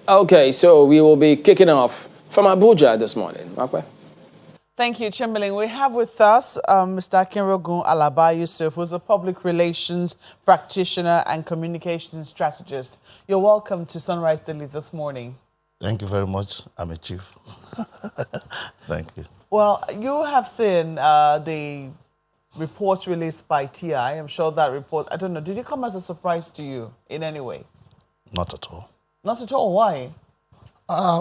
Okay, so we will be kicking off from Abuja this morning. Okay. Thank you, Chamberlain. We have with us Mr. Akinrogun Alaba Yusuf, who's a public relations practitioner and communications strategist. You're welcome to Sunrise Daily this morning. Thank you very much. I'm a chief. Thank you. Well, you have seen the report released by TI. I'm sure that report, I don't know, did it come as a surprise to you in any way? Not at all. Not at all. Why?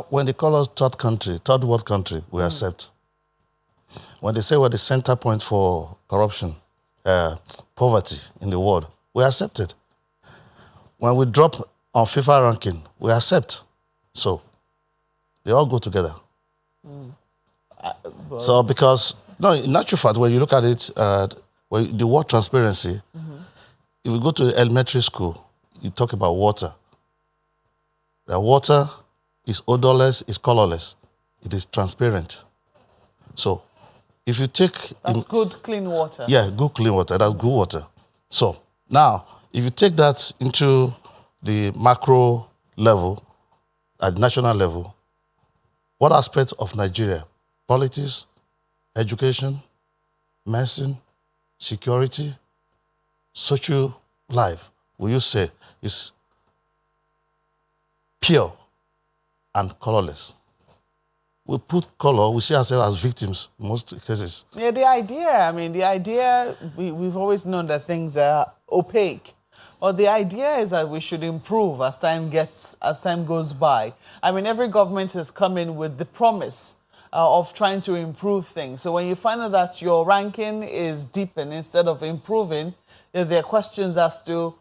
When they call us third world country, we accept. When they say we're the center point for corruption, poverty in the world, we accept it. When we drop on FIFA ranking, we accept. So they all go together. So because, no, in actual fact, when you look at it, the word transparency, if you go to elementary school, you talk about water. The water is odorless, is colorless. It is transparent. So if you take... That's good, clean water. Yeah, good, clean water. That's good water. So now, if you take that into the macro level, at national level, what aspect of Nigeria, politics, education, medicine, security, social life, will you say is pure and colorless? We put color, we see ourselves as victims in most cases. Yeah, the idea, we've always known that things are opaque. Well, the idea is that we should improve as time goes by. I mean, every government has come in with the promise of trying to improve things. So when you find out that your ranking is deepened instead of improving, there are questions as to,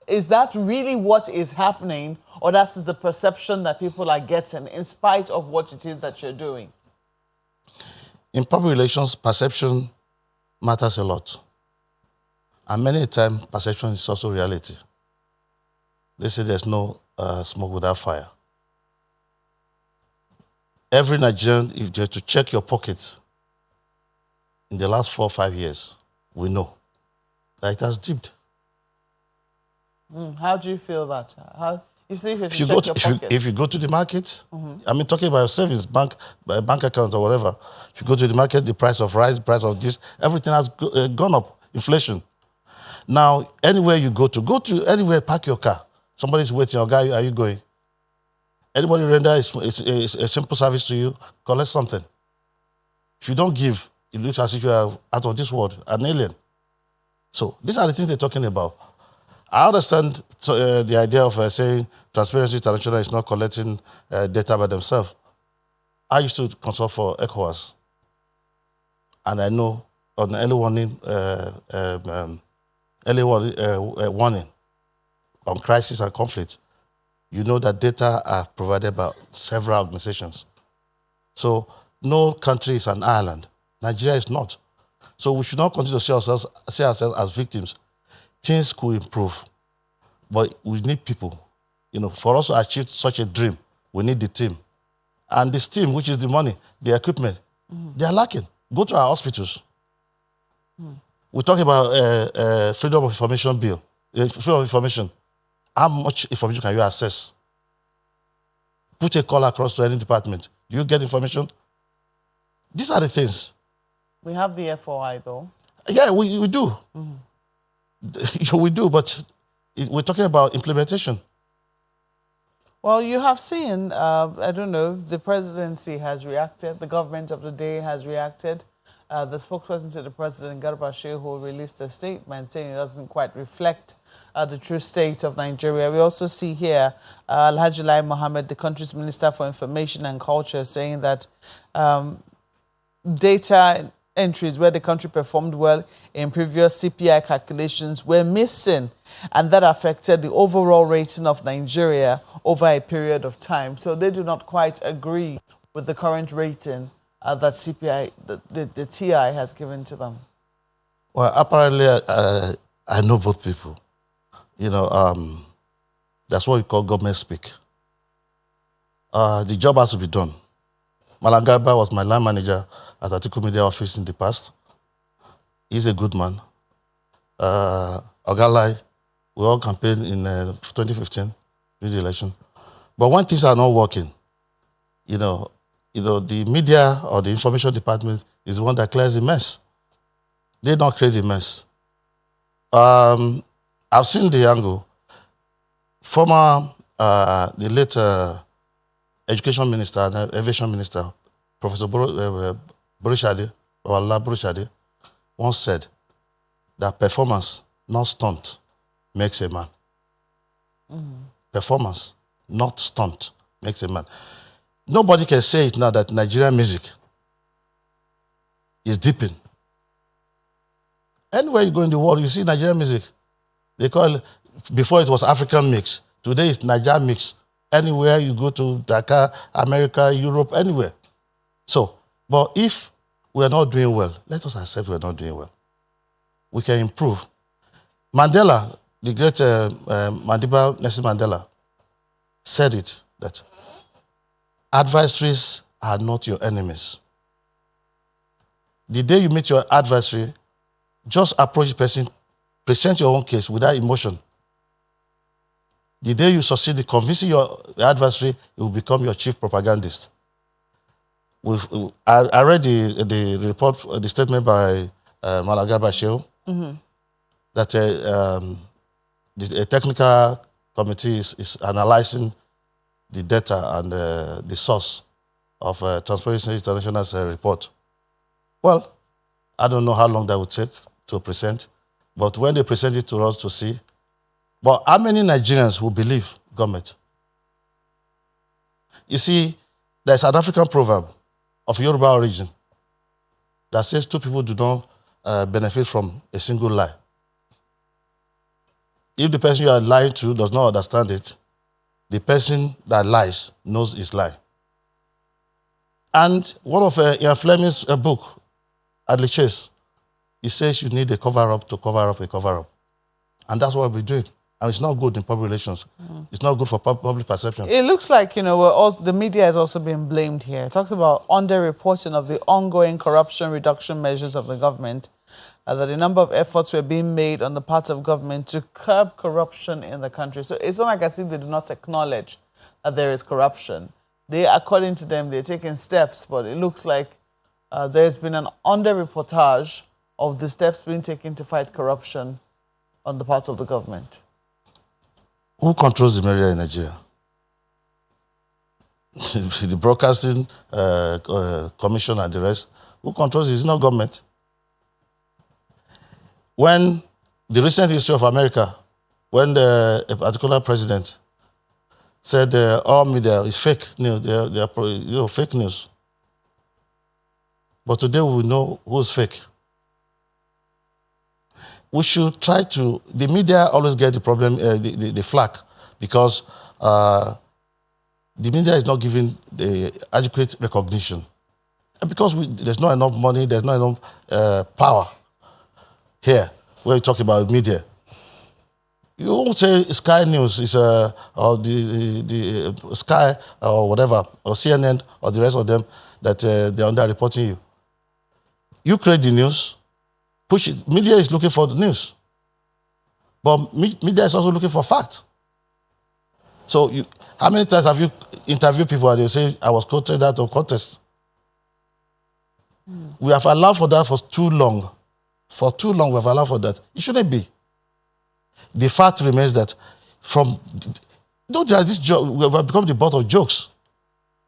is that really what is happening, or that's the perception that people are getting in spite of what it is that you're doing? In public relations, perception matters a lot. And many times, perception is also reality. They say there's no smoke without fire. Every Nigerian, if you're to check your pocket in the last 4 or 5 years, we know that it has dipped. How do you feel that? If you go to the market, I mean, talking about your savings, bank account or whatever, if you go to the market, the price of rice, price of this, everything has gone up, inflation. Now, anywhere you go to anywhere, park your car. Somebody's waiting, oh, guy, are you going? Anybody render a simple service to you, collect something. If you don't give, it looks as if you are out of this world, an alien. So these are the things they're talking about. I understand the idea of saying Transparency International is not collecting data by themselves. I used to consult for ECOWAS, and I know on early warning on crisis and conflict, you know that data are provided by several organizations. So no country is an island. Nigeria is not. So we should not continue to see ourselves as victims. Things could improve, but we need people. For us to achieve such a dream, we need the team. And this team, which is the money, the equipment, they are lacking. Go to our hospitals. We're talking about freedom of information bill, freedom of information. How much information can you access? Put a call across to any department. Do you get information? These are the things. We have the FOI, though. Yeah, we do. We do, but we're talking about implementation. Well, you have seen, I don't know, the presidency has reacted, the government of the day has reacted. The spokesperson to the president, Garba Shehu, released a statement saying it doesn't quite reflect the true state of Nigeria. We also see here Alhaji Lai Mohammed, the country's Minister for Information and Culture, saying that data entries where the country performed well in previous CPI calculations were missing, and that affected the overall rating of Nigeria over a period of time. So they do not quite agree with the current rating that CPI, the TI has given to them. Well, apparently, I know both people. That's what we call government speak. The job has to be done. Malam Garba was my line manager at Atiku Media Office in the past. He's a good man. Ogalai, we all campaigned in 2015 during the election. But when things are not working, the media or the information department is the one that clears the mess. They don't create the mess. I've seen the angle. The late education minister and aviation minister, Professor Borishade, once said that performance, not stunt, makes a man. Performance, not stunt, makes a man. Nobody can say it now that Nigerian music is dipping. Anywhere you go in the world, you see Nigerian music. They call it, before it was African mix. Today it's Nigerian mix. Anywhere you go to Dakar, America, Europe, anywhere. So, but if we are not doing well, let us accept we are not doing well. We can improve. Mandela, the great Madiba Nelson Mandela, said it, that adversaries are not your enemies. The day you meet your adversary, just approach the person, present your own case without emotion. The day you succeed in convincing your adversary, it will become your chief propagandist. I read the report, the statement by Malagaba Shehu, that the technical committee is analyzing the data and the source of Transparency International's report. Well, I don't know how long that would take to present, but when they present it to us to see, but how many Nigerians will believe government? You see, there's an African proverb of Yoruba origin that says two people do not benefit from a single lie. If the person you are lying to does not understand it, the person that lies knows his lie. And one of Ian Fleming's book, Adley Chase, he says you need a cover-up to cover up a cover-up. And that's what we're doing. And it's not good in public relations. It's not good for public perception. It looks like, the media has also been blamed here. It talks about under-reporting of the ongoing corruption reduction measures of the government, that a number of efforts were being made on the part of government to curb corruption in the country. So it's not like as if they do not acknowledge that there is corruption. They, according to them, they're taking steps, but it looks like there's been an under-reportage of the steps being taken to fight corruption on the parts of the government. Who controls the media in Nigeria? The Broadcasting Commission and the rest. Who controls it? It's not government. When the recent history of America, when a particular president said all media is fake news, they are fake news. But today we know who's fake. We should try to, the media always get the problem, the flack, because the media is not giving the adequate recognition. And because there's not enough money, there's not enough power here, where we talk about media. You won't say Sky News is, or the Sky or whatever, or CNN or the rest of them, that they're under-reporting you. You create the news, push it. Media is looking for the news. But media is also looking for facts. So how many times have you interviewed people and they say, I was quoted out of context? We have allowed for that for too long. For too long we have allowed for that. It shouldn't be. The fact remains that we have become the butt of jokes.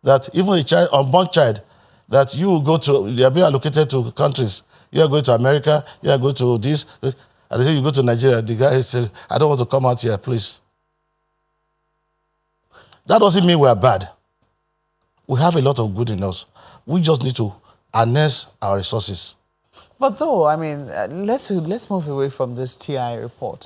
That even a unborn child, that you go to, they are being allocated to countries. You are going to America, you are going to this, and they say you go to Nigeria. The guy says, I don't want to come out here, please. That doesn't mean we are bad. We have a lot of good in us. We just need to harness our resources. But though, I mean, let's move away from this TI report,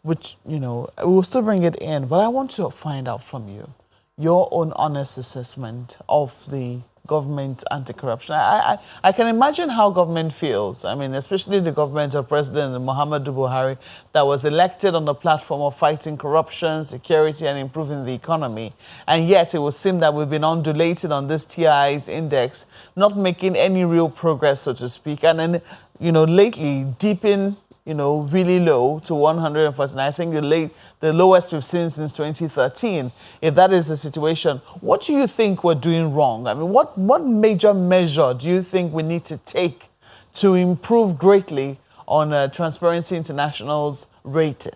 which, we will still bring it in. But I want to find out from you your own honest assessment of the government anti-corruption. I can imagine how government feels. I mean, especially the government of President Muhammadu Buhari that was elected on the platform of fighting corruption, security, and improving the economy. And yet it would seem that we've been undulating on this TI's index, not making any real progress, so to speak. And then, lately, deeping really low to 149. I think the lowest we've seen since 2013. If that is the situation, what do you think we're doing wrong? I mean, what major measure do you think we need to take to improve greatly on Transparency International's rating?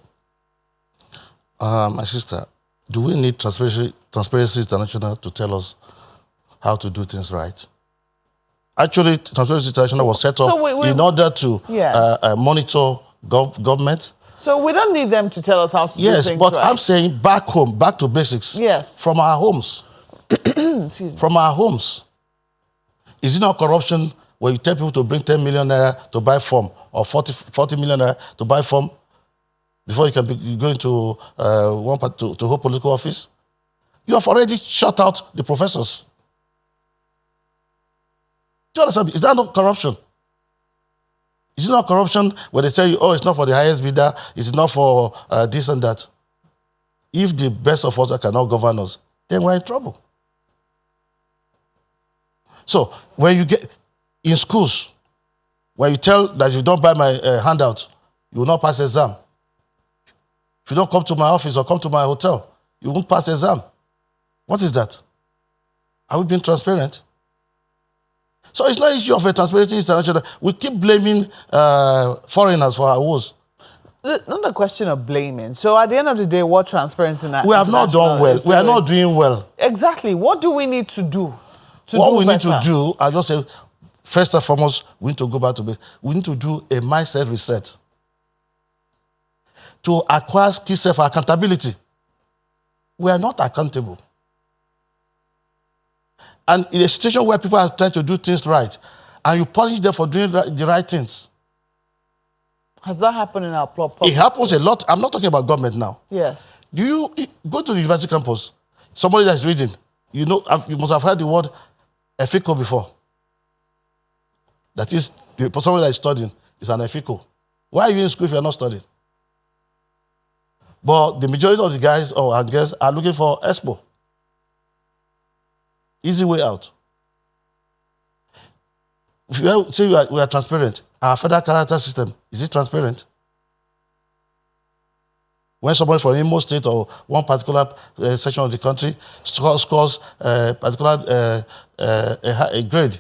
My sister, do we need Transparency International to tell us how to do things right? Actually, Transparency International was set up in order to monitor government. So we don't need them to tell us how to do things right. Yes, but I'm saying back home, back to basics. Yes. From our homes. From our homes. Is it not corruption when you tell people to bring 10 million naira to buy form or 40 million naira to buy form before you can be going to to hold political office? You have already shut out the professors. Do you understand? Is that not corruption? Is it not corruption when they tell you, oh, it's not for the highest bidder, it's not for this and that? If the best of us cannot govern us, then we're in trouble. So when you get in schools, when you tell that if you don't buy my handout, you will not pass exam. If you don't come to my office or come to my hotel, you won't pass exam. What is that? Are we being transparent? So it's not an issue of a Transparency International. We keep blaming foreigners for our woes. Not a question of blaming. So at the end of the day, what Transparency International we have not done well. We are not doing well. Exactly. What do we need to do? What we need to do, I just say, first and foremost, we need to go back to base. We need to do a mindset reset to acquire skill set for accountability. We are not accountable. And in a situation where people are trying to do things right, and you punish them for doing the right things. Has that happened in our public? It happens a lot. I'm not talking about government now. Yes. Do you go to the university campus, somebody that's reading, you must have heard the word effico before. That is, somebody that is studying is an effico. Why are you in school if you're not studying? But the majority of the guys or girls are looking for expo. Easy way out. If you say we are transparent, our federal character system, is it transparent? When somebody from Imo State or one particular section of the country scores a particular a grade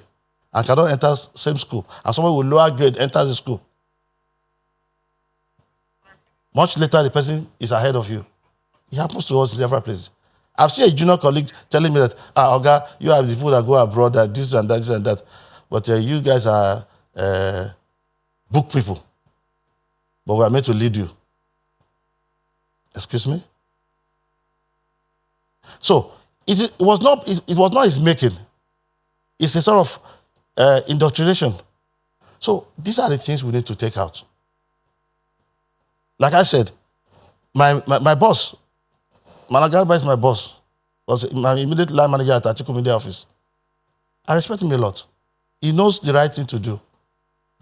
and cannot enter same school, and somebody with lower grade enters the school, much later the person is ahead of you. It happens to us in several places. I've seen a junior colleague telling me that, Oga, you are the people that go abroad, that this and that, this and that. But you guys are book people. But we are meant to lead you. Excuse me? So, it was not his making. It's a sort of indoctrination. So, these are the things we need to take out. Like I said, my boss, Malagarba is my boss. Was my immediate line manager at Atiku Media Office. I respect him a lot. He knows the right thing to do.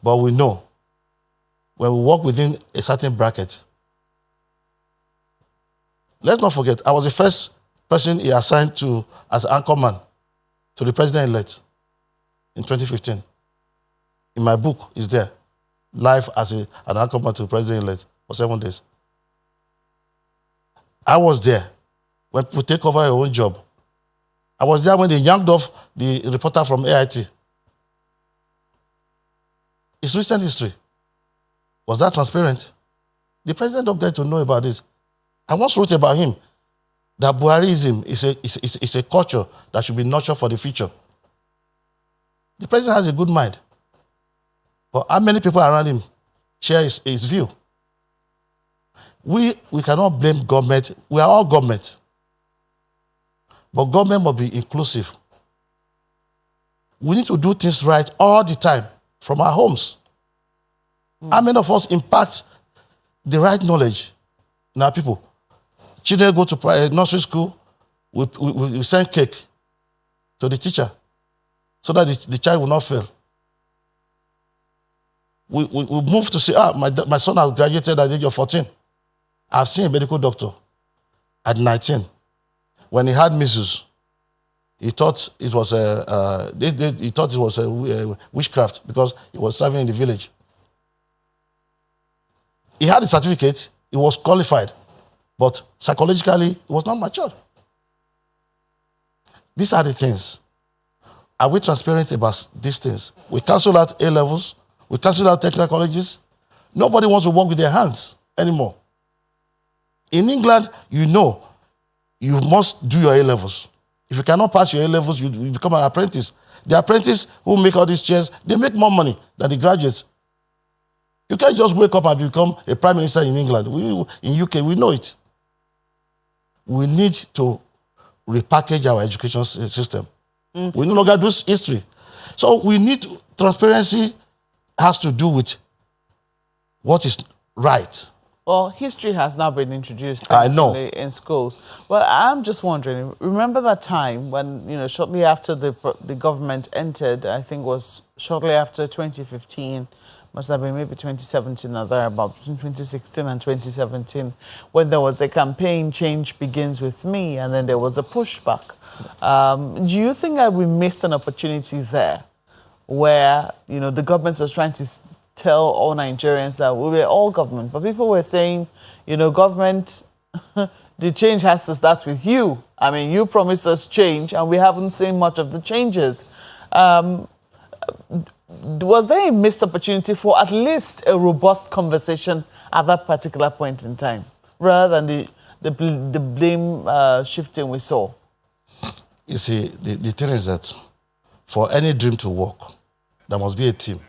But we know when we work within a certain bracket. Let's not forget, I was the first person he assigned to as anchorman to the president-elect in 2015. In my book, it's there. Live as an anchorman to the president-elect for 7 days. I was there when people take over your own job. I was there when they yanked off the reporter from AIT. It's recent history. Was that transparent? The president don't get to know about this. I once wrote about him that Buharism is a culture that should be nurtured for the future. The president has a good mind. But how many people around him share his view? We cannot blame government. We are all government. But government must be inclusive. We need to do things right all the time from our homes. How many of us impact the right knowledge in our people? Children go to nursery school, we send cake to the teacher so that the child will not fail. We move to say, my son has graduated at the age of 14. I've seen a medical doctor at 19. When he had measles, he thought it was witchcraft because he was serving in the village. He had the certificate, he was qualified, but psychologically, he was not matured. These are the things. Are we transparent about these things? We cancel out A-levels, we cancel out technical colleges. Nobody wants to work with their hands anymore. In England, you know, you must do your A-levels. If you cannot pass your A-levels, you become an apprentice. The apprentice who make all these chairs, they make more money than the graduates. You can't just wake up and become a prime minister in England. In UK, we know it. We need to repackage our education system. We no longer do history. So we need transparency has to do with what is right. Well, history has now been introduced in schools. Well, I'm just wondering, remember that time when, shortly after the government entered, I think it was shortly after 2015, must have been maybe 2017 or thereabout, between 2016 and 2017, when there was a campaign, Change Begins With Me, and then there was a pushback. Do you think that we missed an opportunity there where, the government was trying to tell all Nigerians that we were all government, but people were saying, government, the change has to start with you. I mean, you promised us change, and we haven't seen much of the changes. Was there a missed opportunity for at least a robust conversation at that particular point in time, rather than the blame shifting we saw? You see, the thing is that for any dream to work, there must be a team.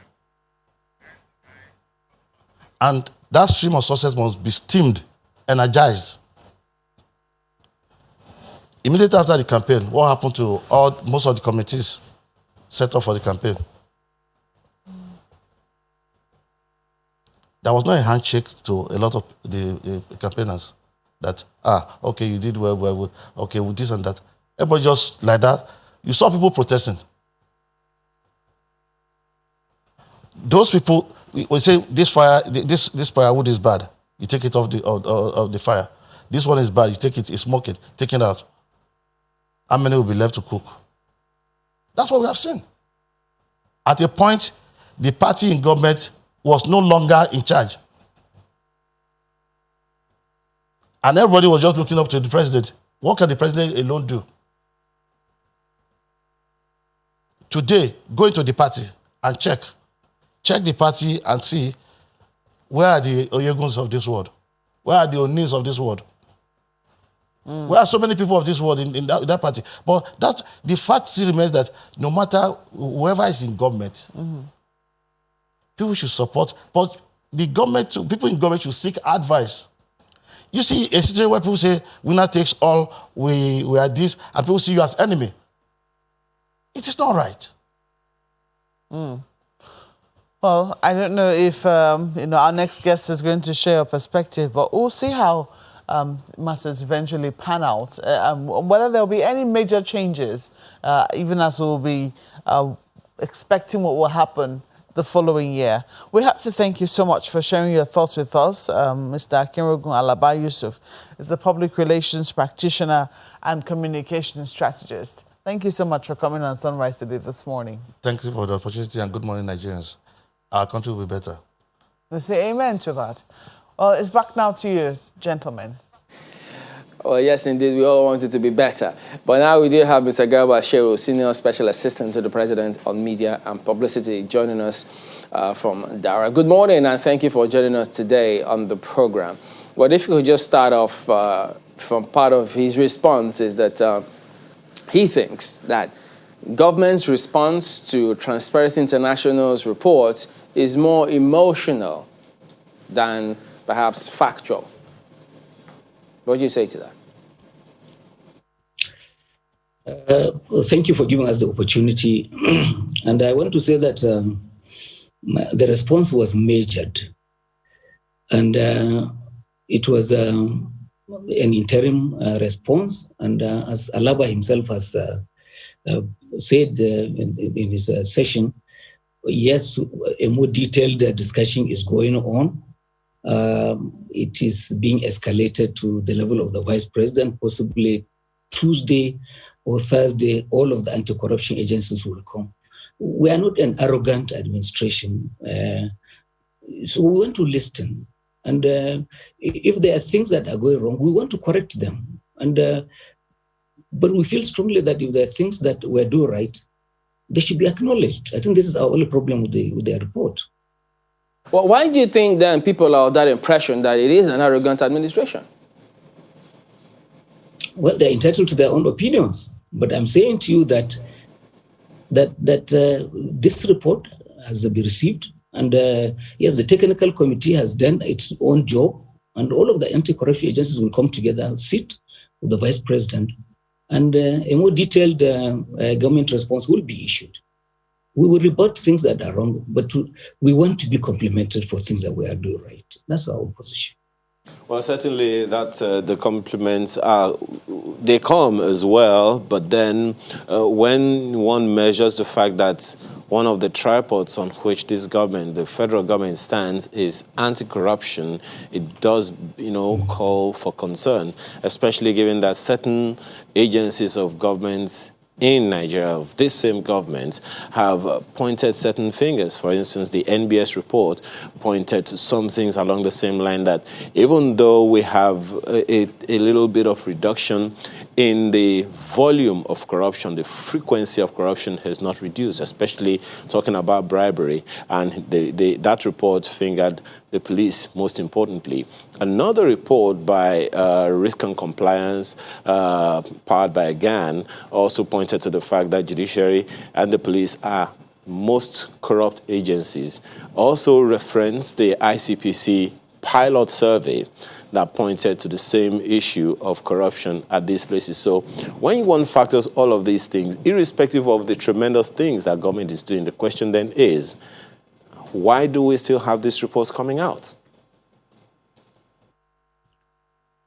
And that stream of success must be steamed, energized. Immediately after the campaign, what happened to most of the committees set up for the campaign? There was not a handshake to a lot of the campaigners that, okay, you did well, okay, with this and that. Everybody just like that. You saw people protesting. Those people, we say this firewood is bad. You take it off the fire. This one is bad. You take it, it's smoking. Take it out. How many will be left to cook? That's what we have seen. At a point, the party in government was no longer in charge. And everybody was just looking up to the president. What can the president alone do? Today, go into the party and check. Check the party and see where are the Oyeguns of this world? Where are the Onis of this world? Where are so many people of this world in that party? But the fact still remains that no matter whoever is in government, people should support. But the government, people in government should seek advice. You see a situation where people say, winner takes all, we are this, and people see you as enemy. It is not right. Well, I don't know if our next guest is going to share a perspective, but we'll see how matters eventually pan out. Whether there will be any major changes, even as we'll be expecting what will happen the following year. We have to thank you so much for sharing your thoughts with us. Mr. Akinrogun Alaba Yusuf is a public relations practitioner and communication strategist. Thank you so much for coming on Sunrise today this morning. Thank you for the opportunity, and good morning, Nigerians. Our country will be better. We say amen to that. Well, it's back now to you, gentlemen. Well, yes, indeed, we all want it to be better. But now we do have Mr. Garba Shero, Senior Special Assistant to the President on Media and Publicity, joining us from Dara. Good morning, and thank you for joining us today on the program. Well, if you could just start off from part of his response is that he thinks that government's response to Transparency International's report is more emotional than perhaps factual. What do you say to that? Well, thank you for giving us the opportunity. And I want to say that the response was measured. And it was an interim response. And as Alaba himself has said in his session, yes, a more detailed discussion is going on. It is being escalated to the level of the vice president. Possibly Tuesday or Thursday, all of the anti-corruption agencies will come. We are not an arrogant administration. So we want to listen. And if there are things that are going wrong, we want to correct them. But we feel strongly that if there are things that we do right, they should be acknowledged. I think this is our only problem with the report. Well, why do you think then people are of that impression that it is an arrogant administration? Well, they're entitled to their own opinions. But I'm saying to you that this report has been received. And yes, the technical committee has done its own job. And all of the anti-corruption agencies will come together, sit with the vice president, and a more detailed government response will be issued. We will rebut things that are wrong, but we want to be complimented for things that we are doing right. That's our position. Well, certainly that the compliments they come as well, but then when one measures the fact that one of the tripods on which this government, the federal government, stands is anti-corruption, it does, call for concern, especially given that certain agencies of government in Nigeria, of this same government, have pointed certain fingers. For instance, the NBS report pointed to some things along the same line that even though we have a little bit of reduction in the volume of corruption, the frequency of corruption has not reduced, especially talking about bribery. And that report fingered the police, most importantly. Another report by Risk and Compliance, powered by GAN, also pointed to the fact that judiciary and the police are most corrupt agencies. Also referenced the ICPC pilot survey that pointed to the same issue of corruption at these places. So when one factors all of these things, irrespective of the tremendous things that government is doing, the question then is, why do we still have these reports coming out?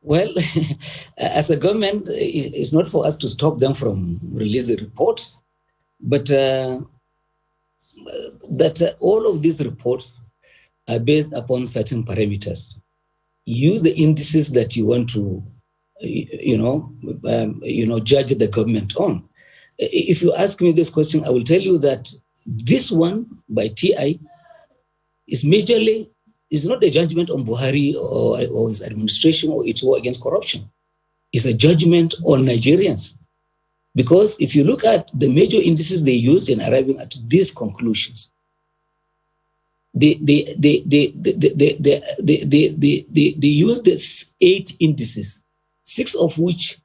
Well, as a government, it's not for us to stop them from releasing reports, but that all of these reports are based upon certain parameters. Use the indices that you want to, judge the government on. If you ask me this question, I will tell you that this one by TI is not a judgment on Buhari or his administration or its war against corruption. It's a judgment on Nigerians. Because if you look at the major indices they used in arriving at these conclusions, they used 8 indices, 6 of which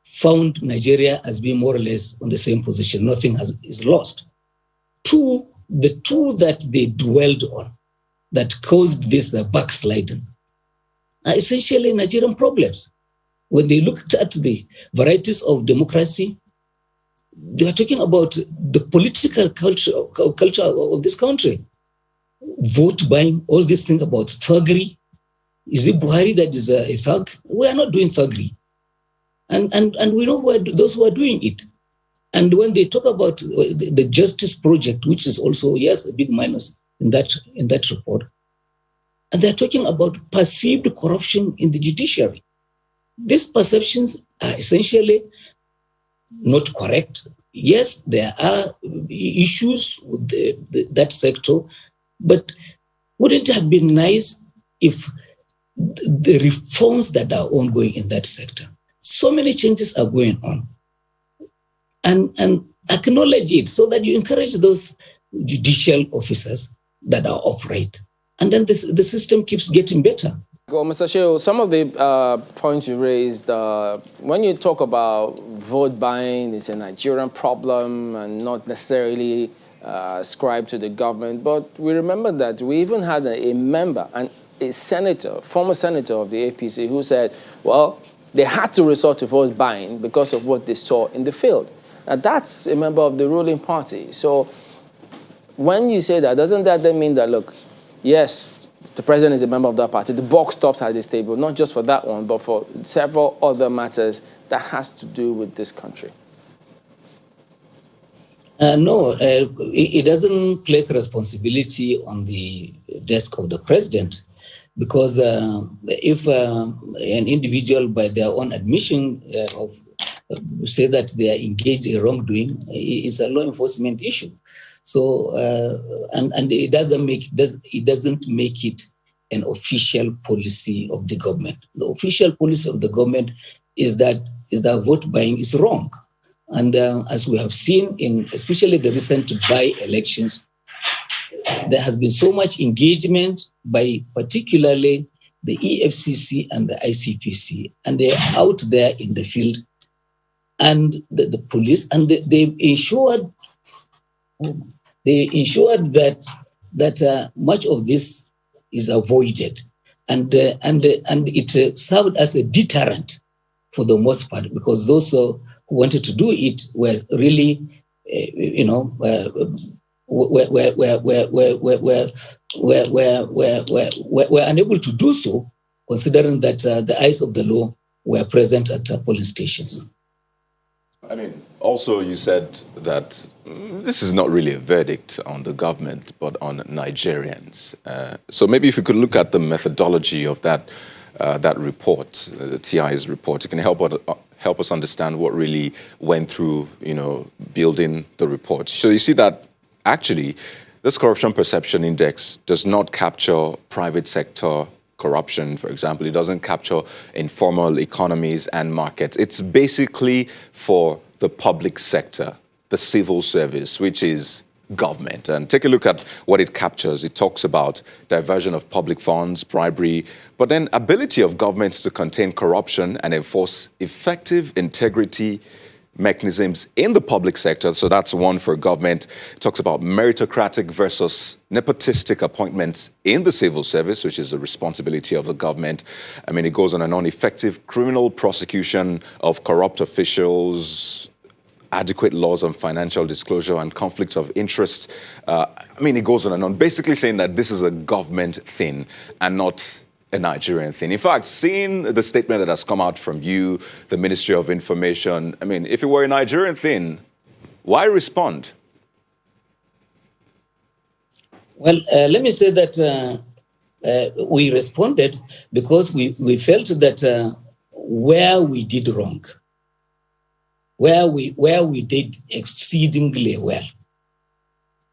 found Nigeria as being more or less on the same position. Nothing is lost. The two that they dwelled on that caused this backsliding are essentially Nigerian problems. When they looked at the varieties of democracy, they are talking about the political culture of this country. Vote buying, all these things about thuggery. Is it Buhari that is a thug? We are not doing thuggery. And we know those who are doing it. And when they talk about the Justice Project, which is also, yes, a big minus in that report, and they're talking about perceived corruption in the judiciary. These perceptions are essentially not correct. Yes, there are issues with that sector, but wouldn't it have been nice if the reforms that are ongoing in that sector, so many changes are going on, and acknowledge it so that you encourage those judicial officers that are upright, and then the system keeps getting better. Well, Mr. Shehu, some of the points you raised, when you talk about vote buying, it's a Nigerian problem and not necessarily ascribed to the government. But we remember that we even had a member, a senator, former senator of the APC, who said, well, they had to resort to vote buying because of what they saw in the field. Now, that's a member of the ruling party. So when you say that, doesn't that then mean that, look, yes, the president is a member of that party, the buck stops at this table, not just for that one, but for several other matters that has to do with this country? No, it doesn't place responsibility on the desk of the president, because if an individual, by their own admission, say that they are engaged in wrongdoing, it's a law enforcement issue. So, and it doesn't make it an official policy of the government. The official policy of the government is that vote buying is wrong. And as we have seen in especially the recent by-elections, there has been so much engagement by particularly the EFCC and the ICPC, and they're out there in the field, and the police, and they ensured that much of this is avoided, and it served as a deterrent for the most part, because those who wanted to do it were really, were unable to do so, considering that the eyes of the law were present at polling stations. I mean, also you said that this is not really a verdict on the government, but on Nigerians. So maybe if you could look at the methodology of that report, the TI's report, it can help us understand what really went through, building the report. So you see that actually this corruption perception index does not capture private sector corruption, for example. It doesn't capture informal economies and markets. It's basically for the public sector, the civil service, which is government. And take a look at what it captures. It talks about diversion of public funds, bribery, but then ability of governments to contain corruption and enforce effective integrity mechanisms in the public sector. So that's one for government. It talks about meritocratic versus nepotistic appointments in the civil service, which is the responsibility of the government. I mean, it goes on and on. Effective criminal prosecution of corrupt officials, adequate laws on financial disclosure and conflict of interest. It goes on and on, basically saying that this is a government thing and not a Nigerian thing. In fact, seeing the statement that has come out from you, the Ministry of Information, if it were a Nigerian thing, why respond? Well, let me say that we responded because we felt that where we did wrong, where we did exceedingly well,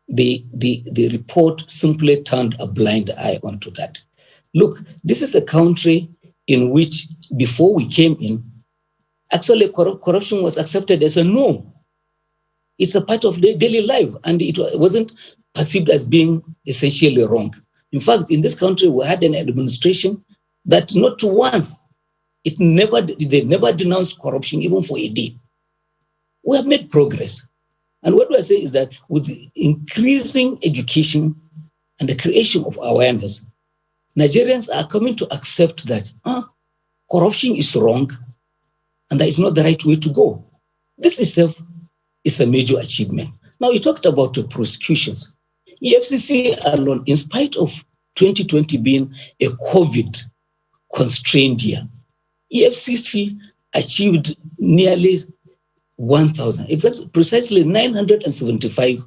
the report simply turned a blind eye onto that. Look, this is a country in which, before we came in, actually corruption was accepted as a norm. It's a part of their daily life, and it wasn't perceived as being essentially wrong. In fact, in this country, we had an administration that not once, they never denounced corruption, even for a day. We have made progress. And what we are saying is that with the increasing education and the creation of awareness, Nigerians are coming to accept that corruption is wrong and that is not the right way to go. This itself is a major achievement. Now, you talked about the prosecutions. EFCC alone, in spite of 2020 being a COVID-constrained year, EFCC achieved nearly 1,000, precisely 975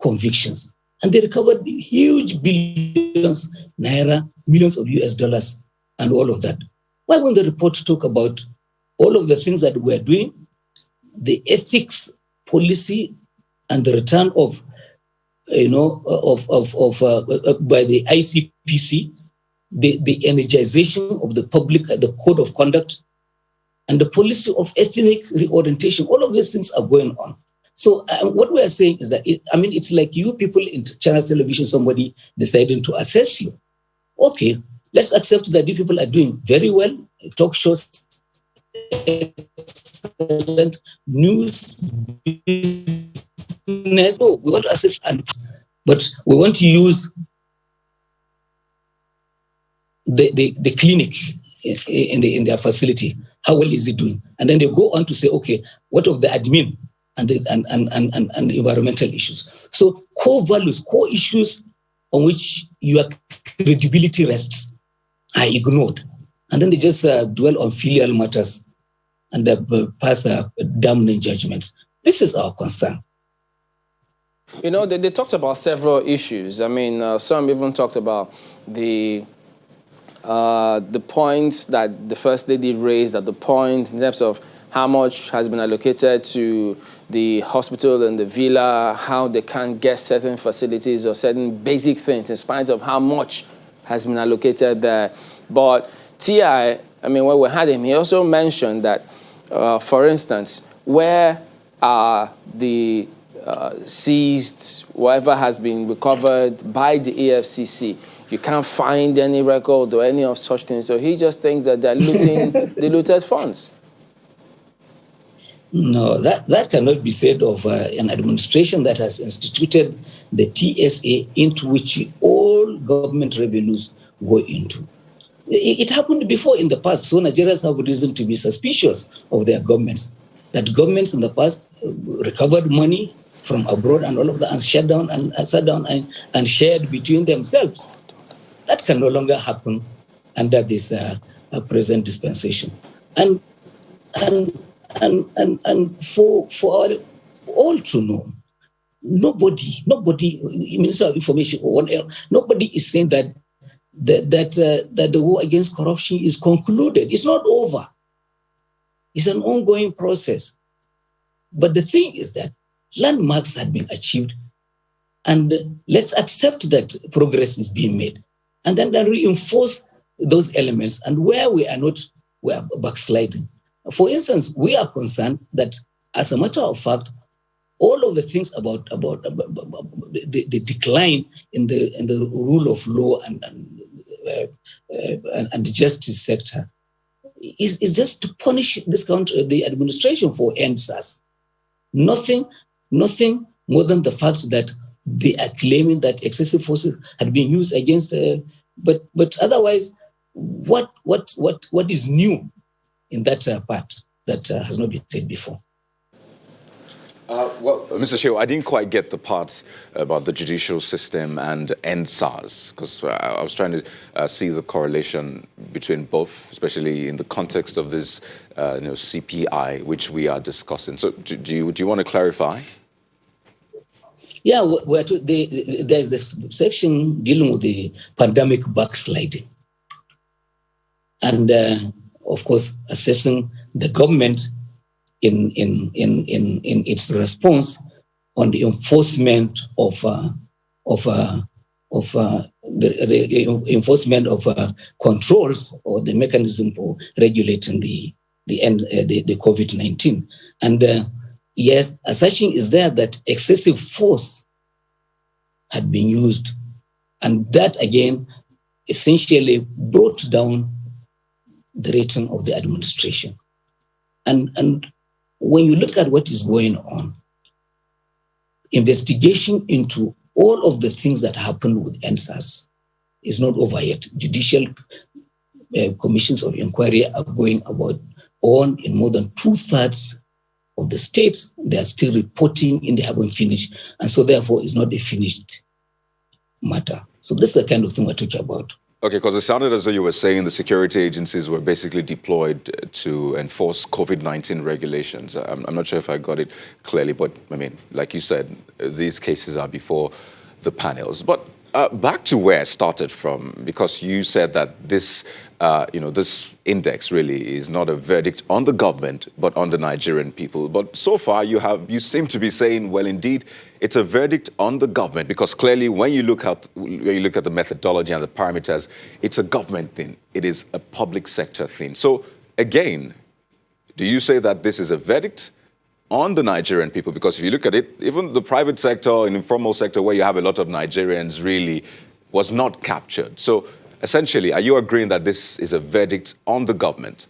convictions. And they recovered huge billions, naira, millions of US dollars, and all of that. Why won't the report talk about all of the things that we're doing, the ethics policy, and the return of, by the ICPC, the energization of the public, the code of conduct, and the policy of ethnic reorientation? All of these things are going on. So what we are saying is that, it's like you people in China's television, somebody deciding to assess you. Okay, let's accept that you people are doing very well. Talk shows, excellent, news, business. So we want to assess, but we want to use the clinic in their facility. How well is it doing? And then they go on to say, okay, what of the admin and environmental issues? So core values, core issues on which your credibility rests are ignored. And then they just dwell on filial matters and pass damning judgments. This is our concern. They talked about several issues. Some even talked about the points that the First Lady raised, at the point in terms of how much has been allocated to the hospital and the villa, how they can't get certain facilities or certain basic things in spite of how much has been allocated there. But T.I., I mean, when we had him, he also mentioned that, for instance, where are the seized, whatever has been recovered by the EFCC, you can't find any record or any of such things. So he just thinks that they're looting the looted funds. No, that cannot be said of an administration that has instituted the TSA, into which all government revenues go into. It happened before in the past, so Nigerians have reason to be suspicious of their governments. That governments in the past recovered money from abroad and all of that, and sat down and shared between themselves. That can no longer happen under this present dispensation. And for all to know, nobody, Minister of Information or one else, nobody is saying that the war against corruption is concluded. It's not over. It's an ongoing process. But the thing is that landmarks have been achieved, and let's accept that progress is being made, and then reinforce those elements. And where we are not, we are backsliding. For instance, we are concerned that, as a matter of fact, all of the things about the decline in the rule of law and the justice sector is just to punish this country, the administration, for NSAS. Nothing more than the fact that they are claiming that excessive force had been used against. But otherwise, what is new in that part that has not been said before? Well, Mr. Shehu, I didn't quite get the part about the judicial system and NSAS, because I was trying to see the correlation between both, especially in the context of this CPI, which we are discussing. So do you want to clarify? Yeah, there's this section dealing with the pandemic backsliding. And, of course, assessing the government in its response on the enforcement of the enforcement of controls or the mechanism for regulating the COVID-19. And yes, assertion is there that excessive force had been used, and that again essentially brought down the rating of the administration. And when you look at what is going on, investigation into all of the things that happened with NSAS is not over yet. Judicial commissions of inquiry are going on in more than 2/3 of the states. They are still reporting and they haven't finished. And so therefore it's not a finished matter. So this is the kind of thing we're talking about. Okay, because it sounded as though you were saying the security agencies were basically deployed to enforce COVID-19 regulations. I'm not sure if I got it clearly, but I mean, like you said, these cases are before the panels. But back to where I started from, because you said that this, this index really is not a verdict on the government, but on the Nigerian people. But so far, you seem to be saying, well, indeed, it's a verdict on the government, because clearly, when you look at the methodology and the parameters, it's a government thing. It is a public sector thing. So again, do you say that this is a verdict on the Nigerian people? Because if you look at it, even the private sector and informal sector, where you have a lot of Nigerians, really was not captured. So essentially, are you agreeing that this is a verdict on the government?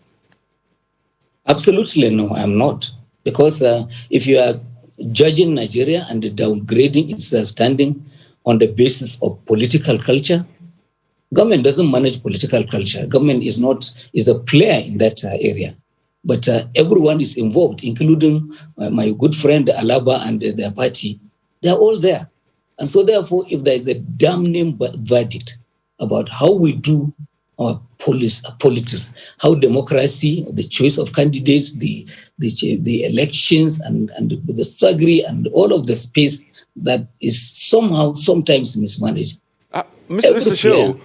Absolutely no, I'm not. Because if you are judging Nigeria and downgrading its standing on the basis of political culture, government doesn't manage political culture. Government is a player in that area. But everyone is involved, including my good friend Alaba and their party. They're all there. And so therefore, if there is a damning verdict about how we do our politics, how democracy, the choice of candidates, the elections, and the thuggery and all of the space that is sometimes mismanaged. Mr. Shehu,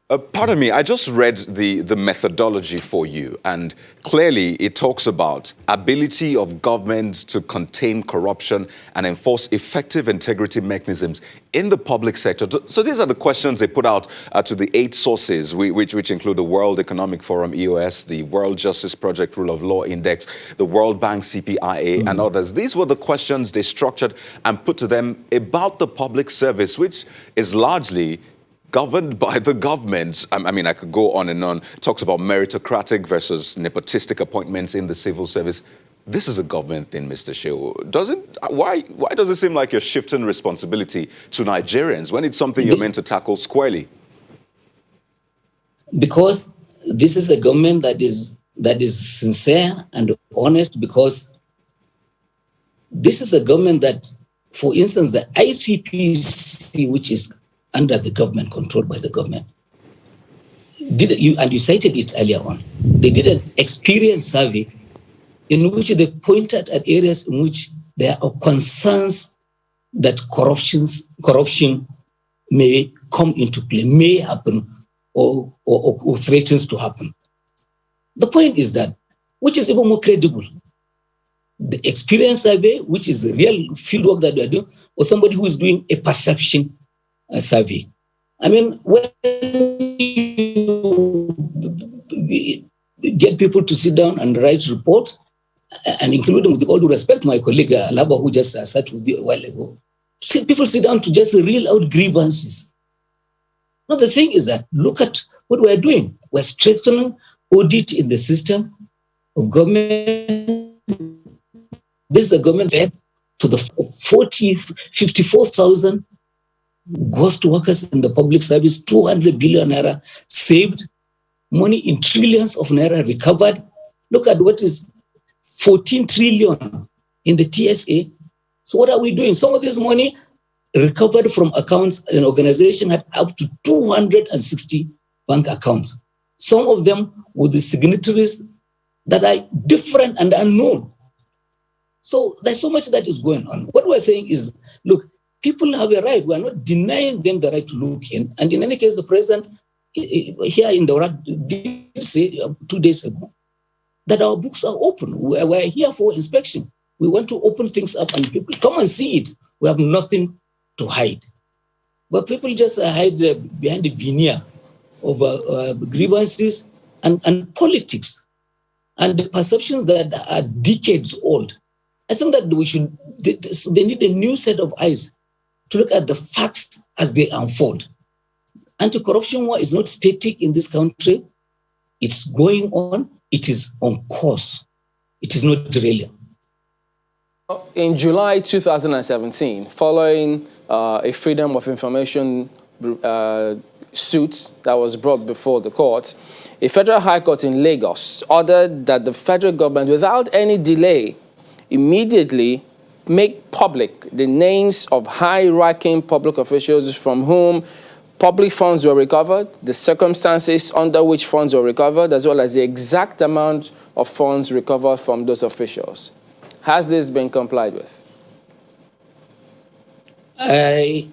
Pardon me, I just read the methodology for you, and clearly it talks about ability of government to contain corruption and enforce effective integrity mechanisms in the public sector. So these are the questions they put out to the 8 sources, which include the World Economic Forum, EOS, the World Justice Project Rule of Law Index, the World Bank CPIA, and others. These were the questions they structured and put to them about the public service, which is largely governed by the government. I mean, I could go on and on. It talks about meritocratic versus nepotistic appointments in the civil service. This is a government thing, Mr. Shehu. Why does it seem like you're shifting responsibility to Nigerians when it's something you're meant to tackle squarely? Because this is a government that is sincere and honest, because this is a government that, for instance, the ICPC, which is under the government, controlled by the government, and you cited it earlier on, they did an experience survey in which they pointed at areas in which there are concerns that corruption may come into play, may happen, or threatens to happen. The point is that, which is even more credible, the experience survey, which is the real fieldwork that we are doing, or somebody who is doing a perception survey. I mean, when you get people to sit down and write reports, and including, with all due respect, my colleague Alaba, who just sat with you a while ago, people sit down to just reel out grievances. Now, the thing is that, look at what we're doing. We're strengthening audit in the system of government. This is a government that to the 54,000 ghost workers in the public service, 200 billion naira saved, money in trillions of naira recovered. Look at what is 14 trillion in the TSA. So what are we doing? Some of this money recovered from accounts. An organization had up to 260 bank accounts. Some of them with the signatories that are different and unknown. So there's so much that is going on. What we're saying is, look, people have a right. We're not denying them the right to look in. And in any case, the president here in the Ward did say 2 days ago that our books are open. We're here for inspection. We want to open things up and people come and see it. We have nothing to hide. But people just hide behind the veneer of grievances and politics and the perceptions that are decades old. I think that they need a new set of eyes to look at the facts as they unfold. Anti-corruption war is not static in this country. It's going on. It is on course. It is not derailing. In July 2017, following a Freedom of Information suit that was brought before the court, a federal high court in Lagos ordered that the federal government, without any delay, immediately make public the names of high-ranking public officials from whom public funds were recovered, the circumstances under which funds were recovered, as well as the exact amount of funds recovered from those officials. Has this been complied with? I'm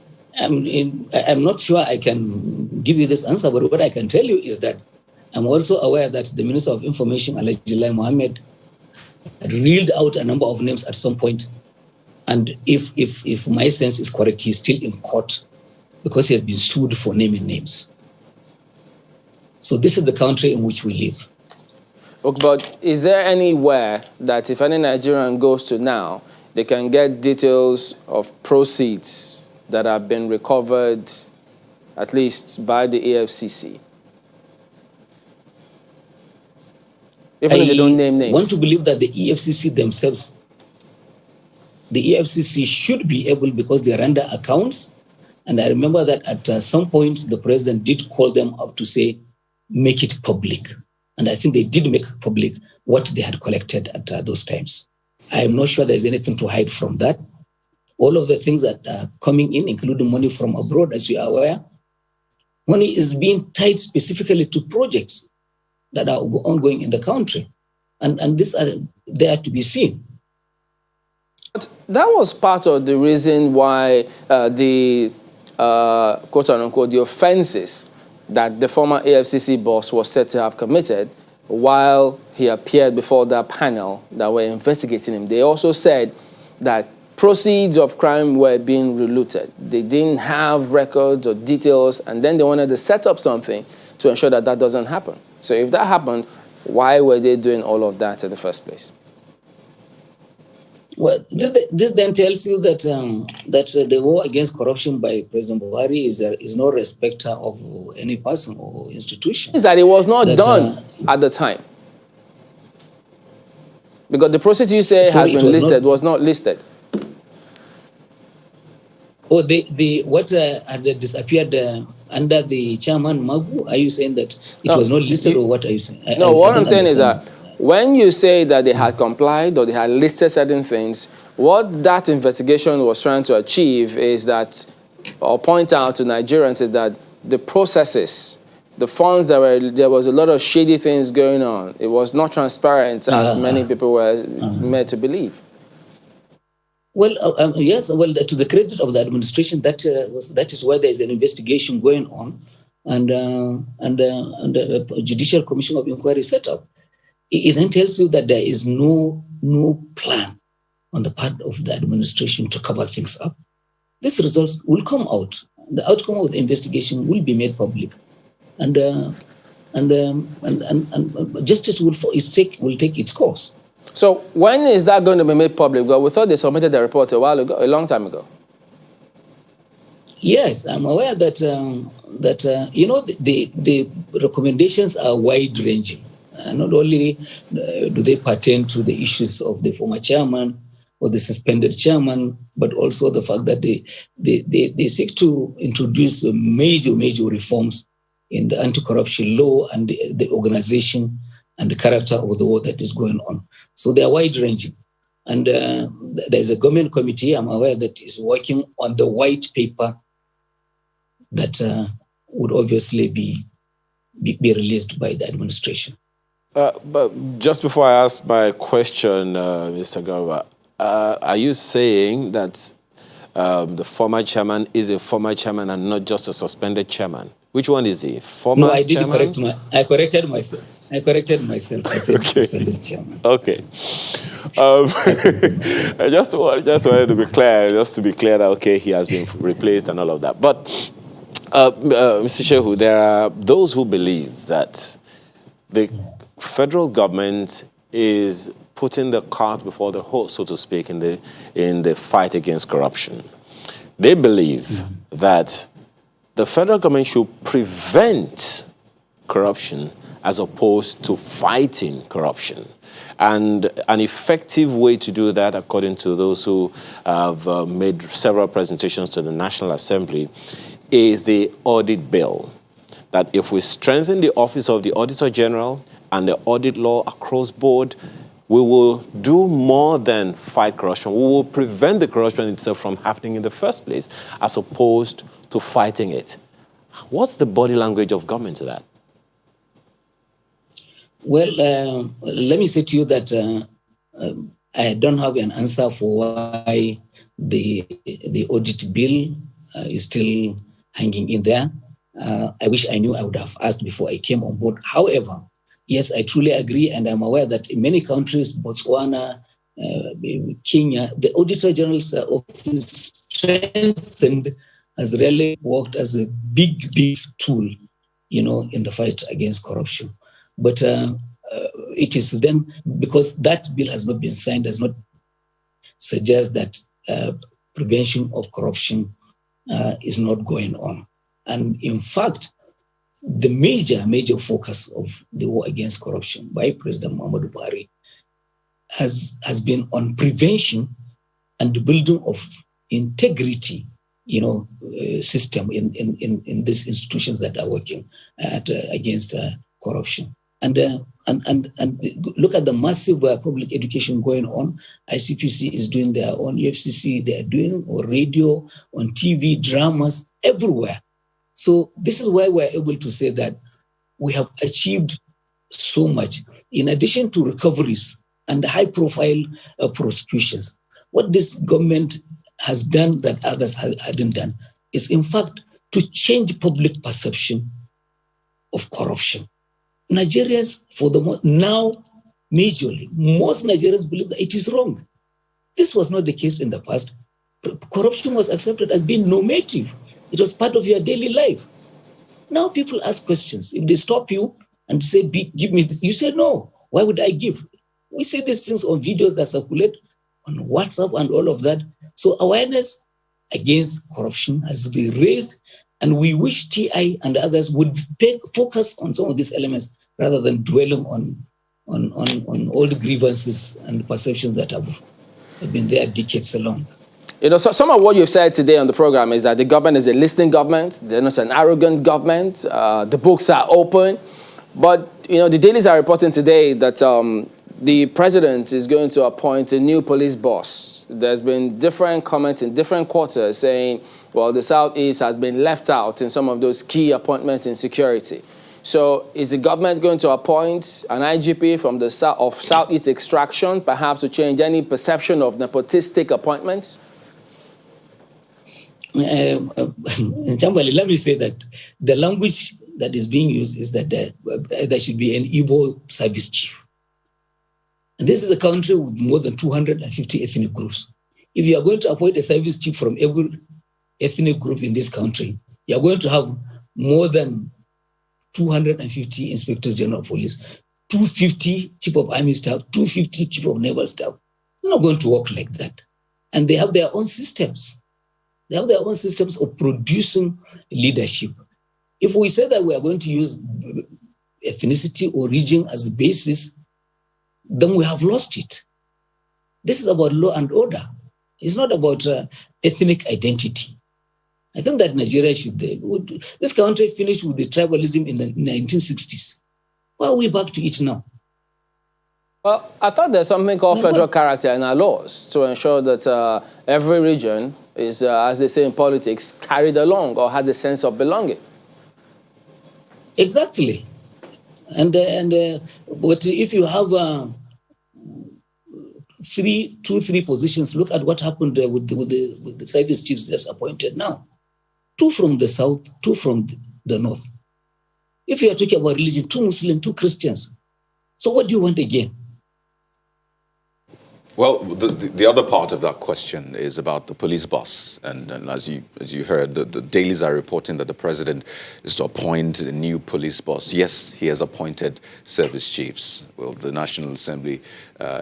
not sure I can give you this answer, but what I can tell you is that I'm also aware that the Minister of Information, Alhaji Mohammed, had reeled out a number of names at some point. And if my sense is correct, he's still in court because he has been sued for naming names. So this is the country in which we live. Okay, but is there anywhere that if any Nigerian goes to now, they can get details of proceeds that have been recovered, at least by the AFCC? Even if they don't name names. I want to believe that the EFCC themselves, the EFCC should be able, because they are under accounts. And I remember that at some point, the president did call them up to say, make it public. And I think they did make public what they had collected at those times. I am not sure there's anything to hide from that. All of the things that are coming in, including money from abroad, as we are aware, money is being tied specifically to projects that are ongoing in the country. And these are there to be seen. But that was part of the reason why the quote-unquote, the offenses that the former AFCC boss was said to have committed while he appeared before that panel that were investigating him. They also said that proceeds of crime were being relooted. They didn't have records or details, and then they wanted to set up something to ensure that that doesn't happen. So if that happened, why were they doing all of that in the first place? Well, this then tells you that the war against corruption by President Buhari is no respecter of any person or institution. Is that it was not done at the time? Because the process you say has been listed was not listed. Oh, what had disappeared under the chairman Magu? Are you saying that it was not listed, or what are you saying? What I'm saying is that when you say that they had complied or they had listed certain things, what that investigation was trying to achieve is that, or point out to Nigerians, is that the processes, the funds there was a lot of shady things going on. It was not transparent as many people were made to believe. Well, yes. Well, to the credit of the administration, that is why there is an investigation going on, and a judicial commission of inquiry set up. It then tells you that there is no plan on the part of the administration to cover things up. These results will come out. The outcome of the investigation will be made public, and justice will take its course. So when is that going to be made public? Well, we thought they submitted the report a long time ago. Yes, I'm aware that the recommendations are wide-ranging. Not only do they pertain to the issues of the former chairman or the suspended chairman, but also the fact that they seek to introduce major reforms in the anti-corruption law and the organization and the character of the war that is going on. So they are wide-ranging. And there's a government committee, I'm aware, that is working on the white paper that would obviously be released by the administration. But just before I ask my question, Mr. Garba, are you saying that the former chairman is a former chairman and not just a suspended chairman? Which one is he? Former No, I did chairman? I corrected myself. I said suspended chairman. Okay. I just wanted to be clear, that, okay, he has been replaced and all of that. But, Mr. Shehu, there are those who believe that the federal government is putting the cart before the horse, so to speak, in the fight against corruption. They believe that the federal government should prevent corruption as opposed to fighting corruption. And an effective way to do that, according to those who have made several presentations to the National Assembly, is the audit bill. That if we strengthen the office of the Auditor General and the audit law across board, we will do more than fight corruption. We will prevent the corruption itself from happening in the first place, as opposed to fighting it. What's the body language of government to that? Well, let me say to you that I don't have an answer for why the audit bill is still hanging in there. I wish I knew. I would have asked before I came on board. However, yes, I truly agree, and I'm aware that in many countries, Botswana, Kenya, the Auditor General's office strengthened has really worked as a big tool, in the fight against corruption. But it is then, because that bill has not been signed, does not suggest that prevention of corruption is not going on. And in fact, the major focus of the war against corruption by President Muhammadu Buhari has been on prevention and the building of integrity, system in these institutions that are working against corruption. And look at the massive public education going on. ICPC is doing their own, EFCC, they are doing on radio, on TV, dramas, everywhere. So this is why we're able to say that we have achieved so much. In addition to recoveries and high-profile prosecutions, what this government has done that others hadn't done is, in fact, to change public perception of corruption. Nigerians, now, majorly, most Nigerians believe that it is wrong. This was not the case in the past. Corruption was accepted as being normative. It was part of your daily life. Now people ask questions. If they stop you and say, give me this, you say, no, why would I give? We see these things on videos that circulate on WhatsApp and all of that. So awareness against corruption has been raised, and we wish TI and others would focus on some of these elements rather than dwelling on all the grievances and perceptions that have been there decades long. You know, so some of what you've said today on the program is that the government is a listening government. They're not an arrogant government. The books are open. But, you know, the dailies are reporting today that the president is going to appoint a new police boss. There's been different comments in different quarters saying, well, the Southeast has been left out in some of those key appointments in security. So is the government going to appoint an IGP from the Southeast extraction, perhaps to change any perception of nepotistic appointments? Chambali, let me say that the language that is being used is that there should be an Igbo service chief. And this is a country with more than 250 ethnic groups. If you are going to appoint a service chief from every ethnic group in this country, you are going to have more than 250 inspectors general of police, 250 chief of army staff, 250 chief of naval staff. It's not going to work like that. And they have their own systems. They have their own systems of producing leadership. If we say that we are going to use ethnicity or region as the basis, then we have lost it. This is about law and order. It's not about ethnic identity. I think that Nigeria this country finished with the tribalism in the 1960s. Why are we back to it now? Well, I thought there's something called federal character in our laws to ensure that every region is, as they say in politics, carried along or has a sense of belonging. Exactly. But if you have three positions, look at what happened with the service chiefs that's appointed now. 2 from the south, 2 from the north. If you are talking about religion, 2 Muslims, 2 Christians. So what do you want again? Well, the other part of that question is about the police boss. And as you heard, the dailies are reporting that the president is to appoint a new police boss. Yes, he has appointed service chiefs. Well, the National Assembly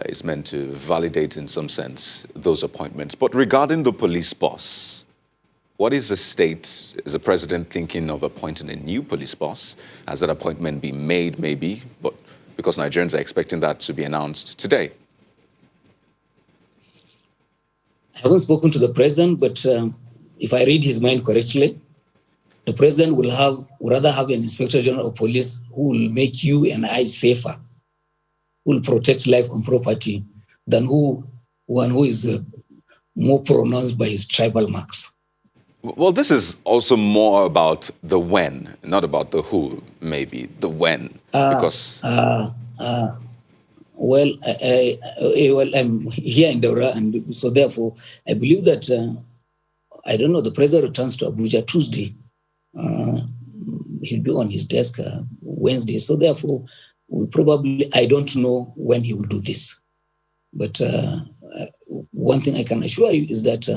is meant to validate, in some sense, those appointments. But regarding the police boss, what is the state? Is the president thinking of appointing a new police boss? Has that appointment been made, maybe? But because Nigerians are expecting that to be announced today. I haven't spoken to the president, but if I read his mind correctly, the president will rather have an inspector general of police who will make you and I safer, who will protect life and property, than one who is more pronounced by his tribal marks. Well, this is also more about the when, not about the who, maybe, the when. Well, I'm here in Daura, and so therefore, I believe that, I don't know, the president returns to Abuja Tuesday. He'll be on his desk Wednesday. So therefore, I don't know when he will do this. But one thing I can assure you is that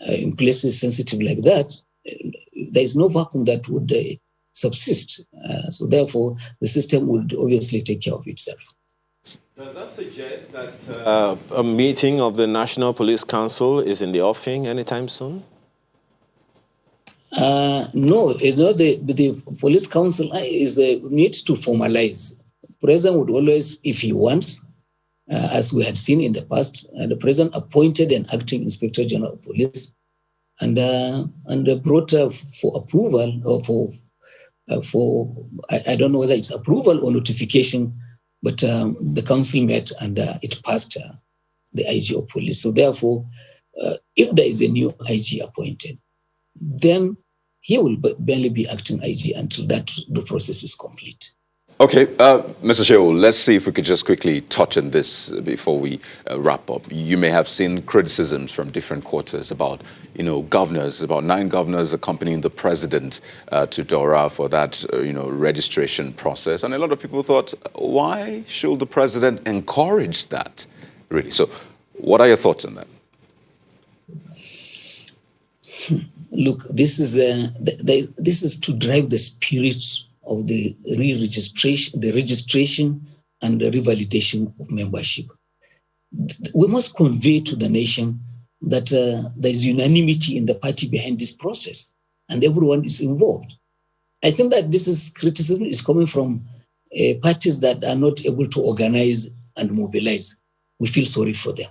in places sensitive like that, there is no vacuum that would subsist. So therefore, the system would obviously take care of itself. Does that suggest that a meeting of the National Police Council is in the offing anytime soon? No, the Police Council needs to formalize. President would always, if he wants, as we had seen in the past, the president appointed an acting inspector general of police and brought for approval or I don't know whether it's approval or notification. But the council met and it passed the IG of police. So therefore, if there is a new IG appointed, then he will barely be acting IG until the process is complete. Okay, Mr. Shehu, let's see if we could just quickly touch on this before we wrap up. You may have seen criticisms from different quarters about, governors, about 9 governors accompanying the president to Dora for that, registration process. And a lot of people thought, why should the president encourage that, really? So what are your thoughts on that? Look, this is to drive the spirit of the registration and the revalidation of membership. We must convey to the nation that there is unanimity in the party behind this process and everyone is involved. I think that criticism is coming from parties that are not able to organize and mobilize. We feel sorry for them.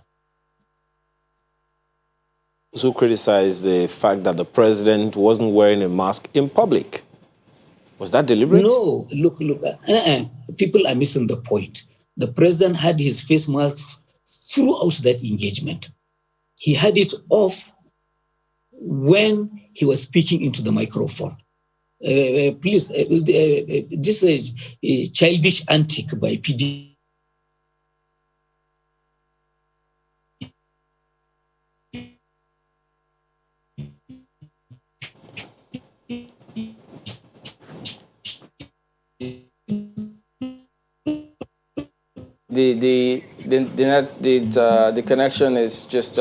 Who criticized the fact that the president wasn't wearing a mask in public? Was that deliberate? No, look, people are missing the point. The president had his face masks throughout that engagement. He had it off when he was speaking into the microphone. Please, this is a childish antic by PD. The connection is just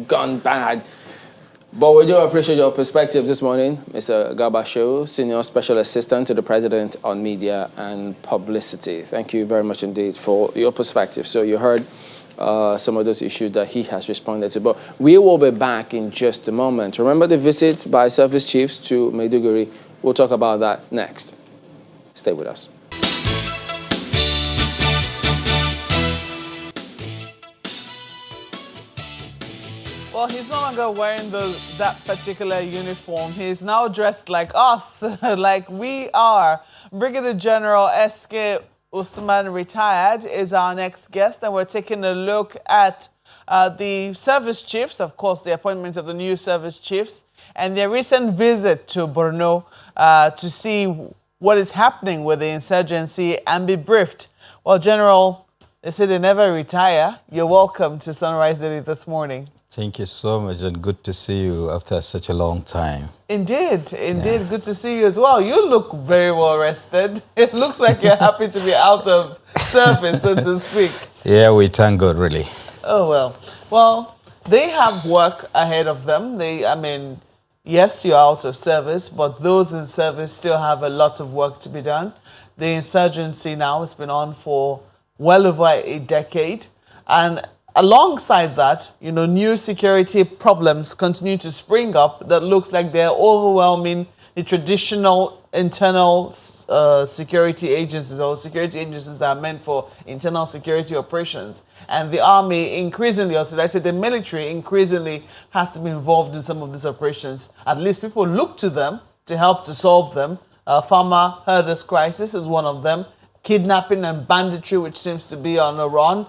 gone bad. But we do appreciate your perspective this morning, Mr. Garba Shehu, Senior Special Assistant to the President on Media and Publicity. Thank you very much indeed for your perspective. So you heard some of those issues that he has responded to. But we will be back in just a moment. Remember the visit by service chiefs to Maiduguri. We'll talk about that next. Stay with us. Well, he's no longer wearing that particular uniform. He's now dressed like us, like we are. Brigadier General S.K. Usman, retired, is our next guest, and we're taking a look at the service chiefs, of course, the appointment of the new service chiefs, and their recent visit to Borno to see what is happening with the insurgency and be briefed. Well, General, they say they never retire. You're welcome to Sunrise Daily this morning. Thank you so much, and good to see you after such a long time. Indeed. Yeah. Good to see you as well. You look very well rested. It looks like you're happy to be out of service, so to speak. Yeah, we thank God, really. Oh, well. Well, they have work ahead of them. Yes, you're out of service, but those in service still have a lot of work to be done. The insurgency now has been on for well over a decade, and alongside that, new security problems continue to spring up that looks like they're overwhelming the traditional internal security agencies or security agencies that are meant for internal security operations. And the army increasingly, or should I say the military increasingly has to be involved in some of these operations. At least people look to them to help to solve them. Farmer herders crisis is one of them. Kidnapping and banditry, which seems to be on a run,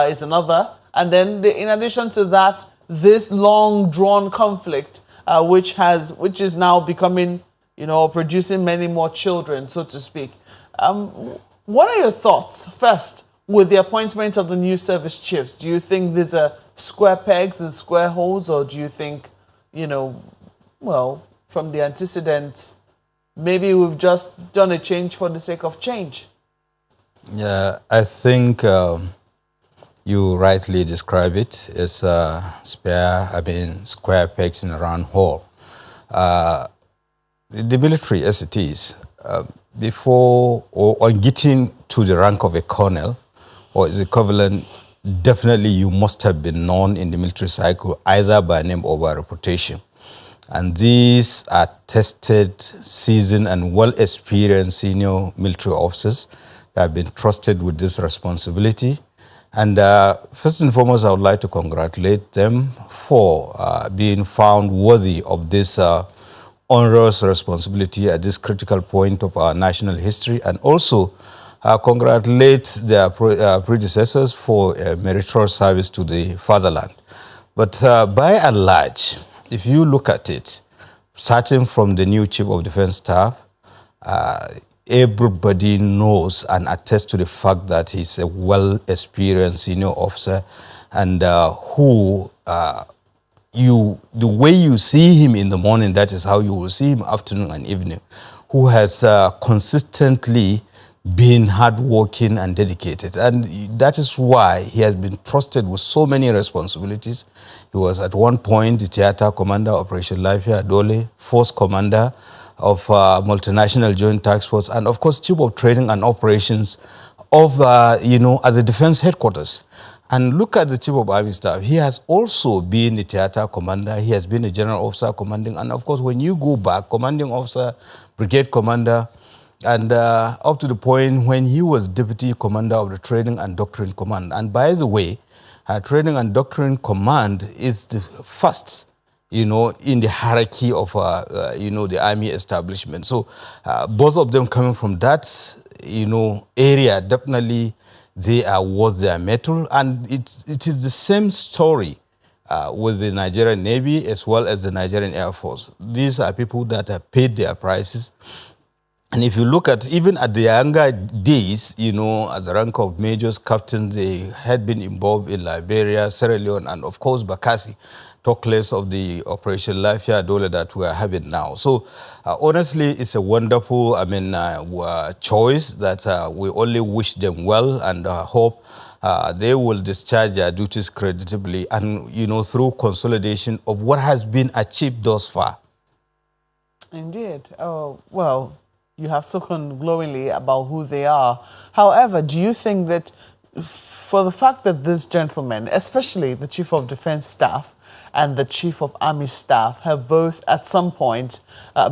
is another. And then, in addition to that, this long-drawn conflict, which is now becoming, producing many more children, so to speak. What are your thoughts, first, with the appointment of the new service chiefs? Do you think these are square pegs and square holes, or do you think, from the antecedents, maybe we've just done a change for the sake of change? Yeah, I think you rightly describe it as square pegs in a round hole. The military, as it is, before or on getting to the rank of a colonel or its equivalent, definitely you must have been known in the military cycle either by name or by reputation. And these are tested, seasoned, and well-experienced senior military officers that have been trusted with this responsibility. And first and foremost, I would like to congratulate them for being found worthy of this onerous responsibility at this critical point of our national history, and also congratulate their predecessors for meritorious service to the fatherland. But by and large, if you look at it, starting from the new Chief of Defense Staff, everybody knows and attests to the fact that he's a well-experienced senior officer, and who the way you see him in the morning, that is how you will see him afternoon and evening, who has consistently been hardworking and dedicated. And that is why he has been trusted with so many responsibilities. He was at one point the theater commander, Operation Lafia Dole, force commander of multinational joint task force, and of course chief of training and operations of at the defense headquarters. And look at the chief of army staff. He has also been the theater commander. He has been a general officer commanding, and of course when you go back, commanding officer, brigade commander, and up to the point when he was deputy commander of the training and doctrine command. And by the way, training and doctrine command is the first, in the hierarchy of, the army establishment. So both of them coming from that, area, definitely they are worth their mettle. And it is the same story with the Nigerian Navy as well as the Nigerian Air Force. These are people that have paid their prices. And if you look at, even at the younger days, at the rank of majors, captains, they had been involved in Liberia, Sierra Leone, and of course, Bakassi, talk less of the Operation Lafia Dole that we are having now. So, honestly, it's a wonderful, choice that we only wish them well, and hope they will discharge their duties creditably and, through consolidation of what has been achieved thus far. Indeed. Oh, well, you have spoken glowingly about who they are. However, do you think that for the fact that this gentleman, especially the Chief of Defense Staff and the Chief of Army Staff, have both at some point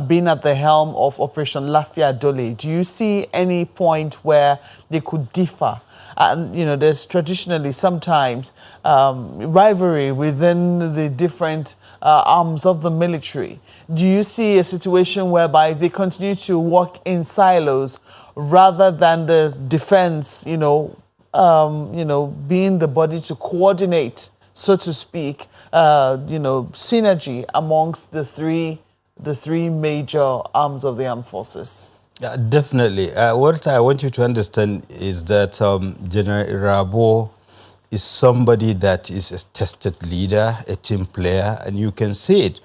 been at the helm of Operation Lafia Dole, do you see any point where they could differ? And, there's traditionally sometimes rivalry within the different arms of the military. Do you see a situation whereby they continue to work in silos rather than the defense, being the body to coordinate, so to speak, synergy amongst the three major arms of the armed forces? Definitely. What I want you to understand is that General Irabo is somebody that is a tested leader, a team player, and you can see it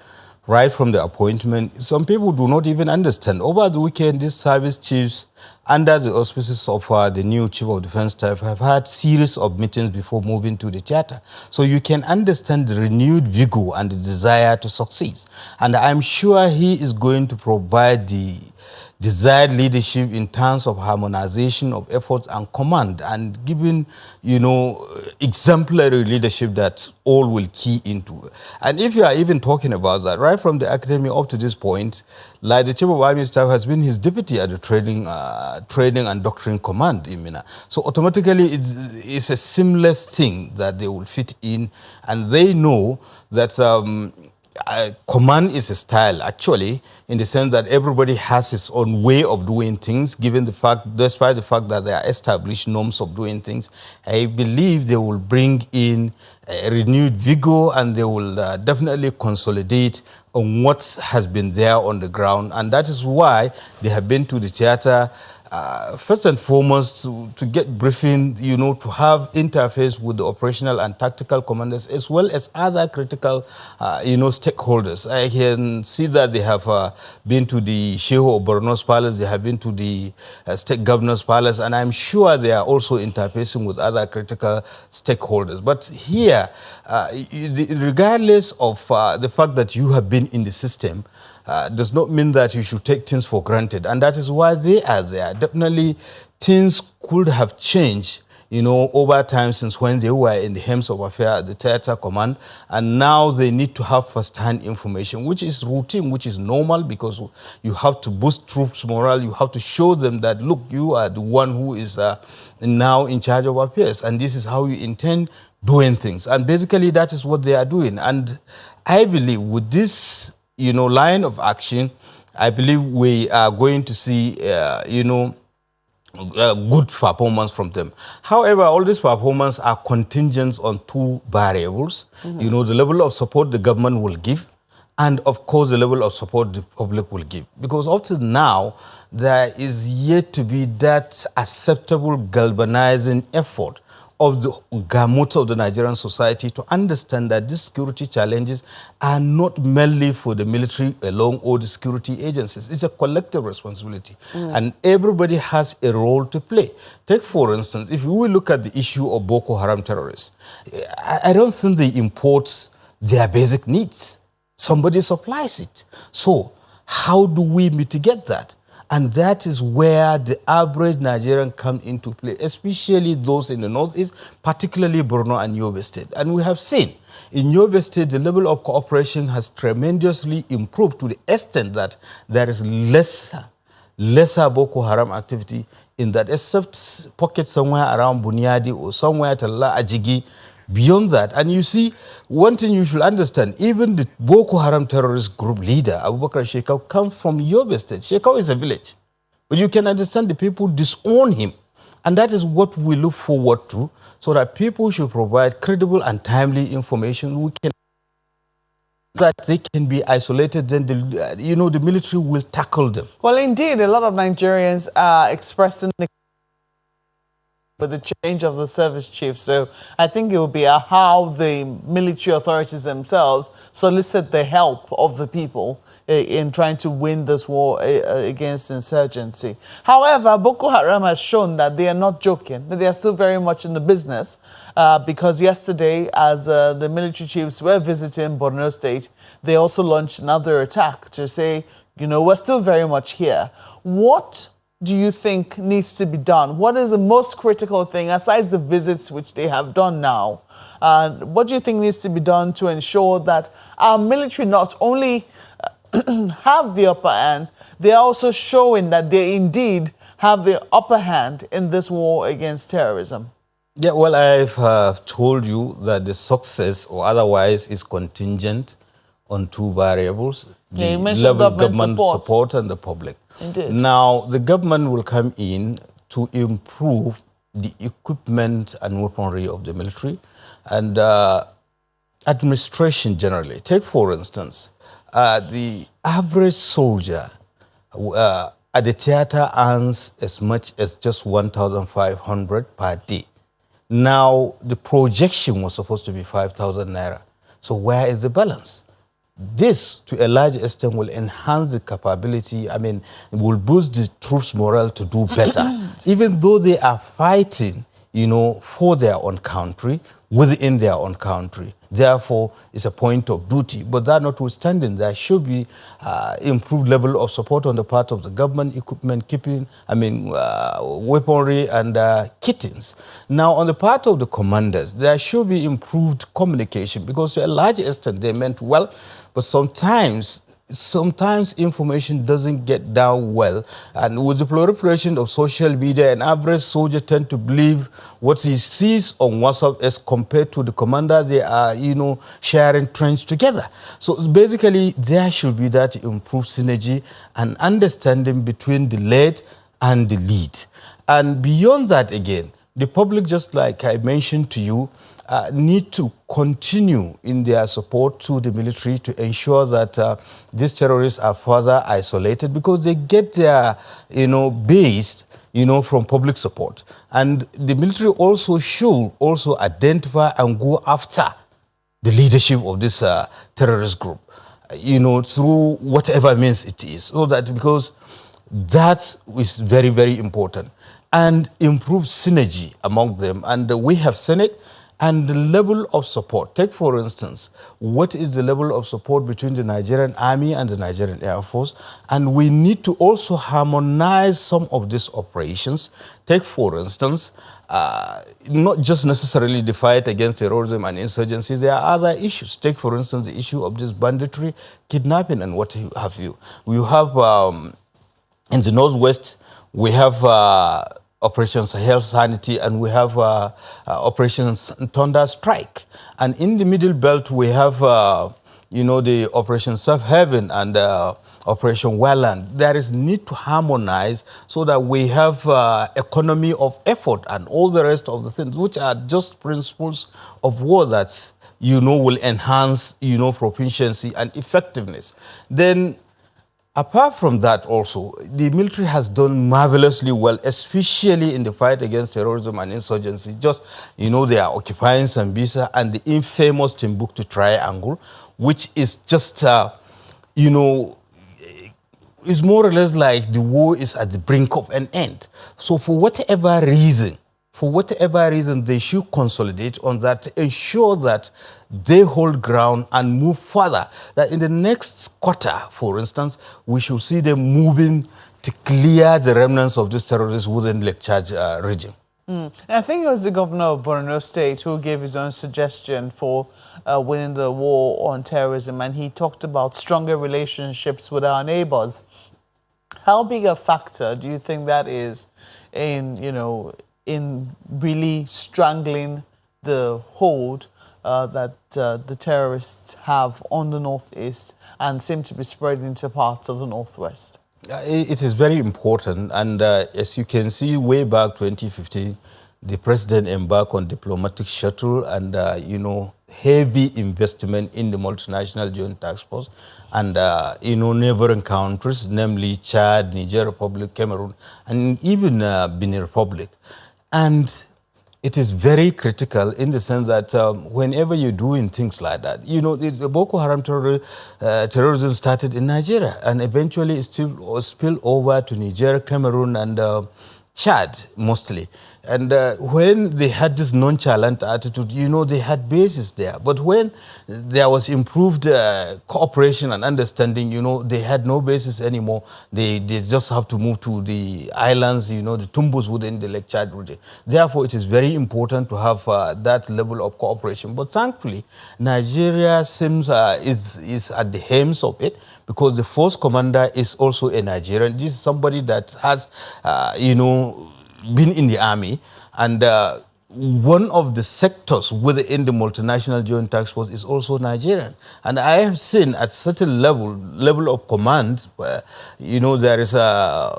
right from the appointment. Some people do not even understand. Over the weekend, these service chiefs, under the auspices of the new Chief of Defense Staff, have had series of meetings before moving to the theater. So you can understand the renewed vigor and the desire to succeed. And I'm sure he is going to provide the desired leadership in terms of harmonization of efforts and command, and giving, exemplary leadership that all will key into. And if you are even talking about that, right from the academy up to this point, like the Chief of Army Staff has been his deputy at the training and doctrine command in Mina. So automatically it's a seamless thing that they will fit in, and they know that command is a style, actually, in the sense that everybody has his own way of doing things, despite the fact that there are established norms of doing things. I believe they will bring in a renewed vigor, and they will definitely consolidate on what has been there on the ground. And that is why they have been to the theater, first and foremost, to get briefing, to have interface with the operational and tactical commanders, as well as other critical, stakeholders. I can see that they have been to the Shehu of Borno's palace, they have been to the state governor's palace, and I'm sure they are also interfacing with other critical stakeholders. But here, regardless of the fact that you have been in the system, does not mean that you should take things for granted. And that is why they are there. Definitely, things could have changed, over time since when they were in the helms of affairs at the theater command. And now they need to have first-hand information, which is routine, which is normal, because you have to boost troops' morale. You have to show them that, look, you are the one who is now in charge of affairs, and this is how you intend doing things. And basically, that is what they are doing. And I believe with this line of action, I believe we are going to see, good performance from them. However, all these performances are contingent on two variables. The level of support the government will give, and of course the level of support the public will give. Because up to now, there is yet to be that acceptable galvanizing effort of the gamut of the Nigerian society to understand that these security challenges are not merely for the military alone or the security agencies. It's a collective responsibility. And everybody has a role to play. Take, for instance, if we look at the issue of Boko Haram terrorists, I don't think they import their basic needs. Somebody supplies it. So how do we mitigate that? And that is where the average Nigerian come into play, especially those in the northeast, particularly Borno and Yobe State. And we have seen in Yobe State, the level of cooperation has tremendously improved to the extent that there is lesser Boko Haram activity in that, except pockets somewhere around Bunyadi or somewhere Talla Ajigi. Beyond that, and you see, one thing you should understand, even the Boko Haram terrorist group leader, Abubakar Shekau, comes from Yobe State. Shekau is a village. But you can understand the people disown him. And that is what we look forward to, so that people should provide credible and timely information. We can that they can be isolated, then the military will tackle them. Well, indeed, a lot of Nigerians are expressing the with the change of the service chief. So I think it will be how the military authorities themselves solicit the help of the people in trying to win this war against insurgency. However, Boko Haram has shown that they are not joking, that they are still very much in the business, because yesterday, as the military chiefs were visiting Borno State, they also launched another attack to say, we're still very much here. What do you think needs to be done? What is the most critical thing, aside the visits which they have done now? What do you think needs to be done to ensure that our military not only have the upper hand, they are also showing that they indeed have the upper hand in this war against terrorism? Yeah, well, I've told you that the success or otherwise is contingent on two variables, the level of government support and the public. Indeed. Now, the government will come in to improve the equipment and weaponry of the military and administration generally. Take, for instance, the average soldier at the theater earns as much as just 1,500 per day. Now, the projection was supposed to be 5,000 naira. So where is the balance? This, to a large extent, will enhance the capability, it will boost the troops' morale to do better. Even though they are fighting, for their own country, within their own country. Therefore, it's a point of duty. But that notwithstanding, there should be improved level of support on the part of the government, equipment, weaponry and kittings. Now, on the part of the commanders, there should be improved communication, because to a large extent, they meant well, but sometimes information doesn't get down well. And with the proliferation of social media, an average soldier tends to believe what he sees on WhatsApp as compared to the commander. They are, sharing trends together. So basically, there should be that improved synergy and understanding between the led and the lead. And beyond that, again, the public, just like I mentioned to you, need to continue in their support to the military to ensure that these terrorists are further isolated, because they get their, base, from public support. And the military also should also identify and go after the leadership of this terrorist group, through whatever means it is. So that, because that is very, very important. And improve synergy among them. And we have seen it. And the level of support. Take, for instance, what is the level of support between the Nigerian Army and the Nigerian Air Force? And we need to also harmonize some of these operations. Take, for instance, not just necessarily the fight against terrorism and insurgency. There are other issues. Take, for instance, the issue of this banditry, kidnapping, and what have you. We have, in the Northwest, we have Operation Sahel Sanity, and we have Operation Thunder Strike. And in the Middle Belt, we have, the Operation Safe Haven and Operation Welland. There is need to harmonize so that we have economy of effort and all the rest of the things, which are just principles of war that, will enhance, proficiency and effectiveness. Then Apart from that also, the military has done marvelously well, especially in the fight against terrorism and insurgency. Just, they are occupying Sambisa and the infamous Timbuktu Triangle, which is just, it's more or less like the war is at the brink of an end. So for whatever reason, they should consolidate on that to ensure that they hold ground and move further. That in the next quarter, for instance, we should see them moving to clear the remnants of these terrorists within Lake Chad region. I think it was the governor of Borno State who gave his own suggestion for winning the war on terrorism, and he talked about stronger relationships with our neighbors. How big a factor do you think that is in, in really strangling the hold that the terrorists have on the northeast and seem to be spreading into parts of the northwest? It is very important, and as you can see, way back 2015, the president embarked on diplomatic shuttle and, heavy investment in the multinational joint task force and, neighboring countries, namely Chad, Niger Republic, Cameroon, and even Benin Republic. And it is very critical in the sense that whenever you're doing things like that, the Boko Haram terrorism started in Nigeria and eventually it still spilled over to Niger, Cameroon, and Chad mostly. And when they had this nonchalant attitude, they had bases there. But when there was improved cooperation and understanding, they had no bases anymore. They just have to move to the islands, the Tumbus within the Lake Chad region. Therefore, it is very important to have that level of cooperation. But thankfully, Nigeria seems is at the helms of it, because the force commander is also a Nigerian. This is somebody that has, been in the army, and one of the sectors within the multinational joint task force is also Nigerian. And I have seen at certain level of command where, there is a,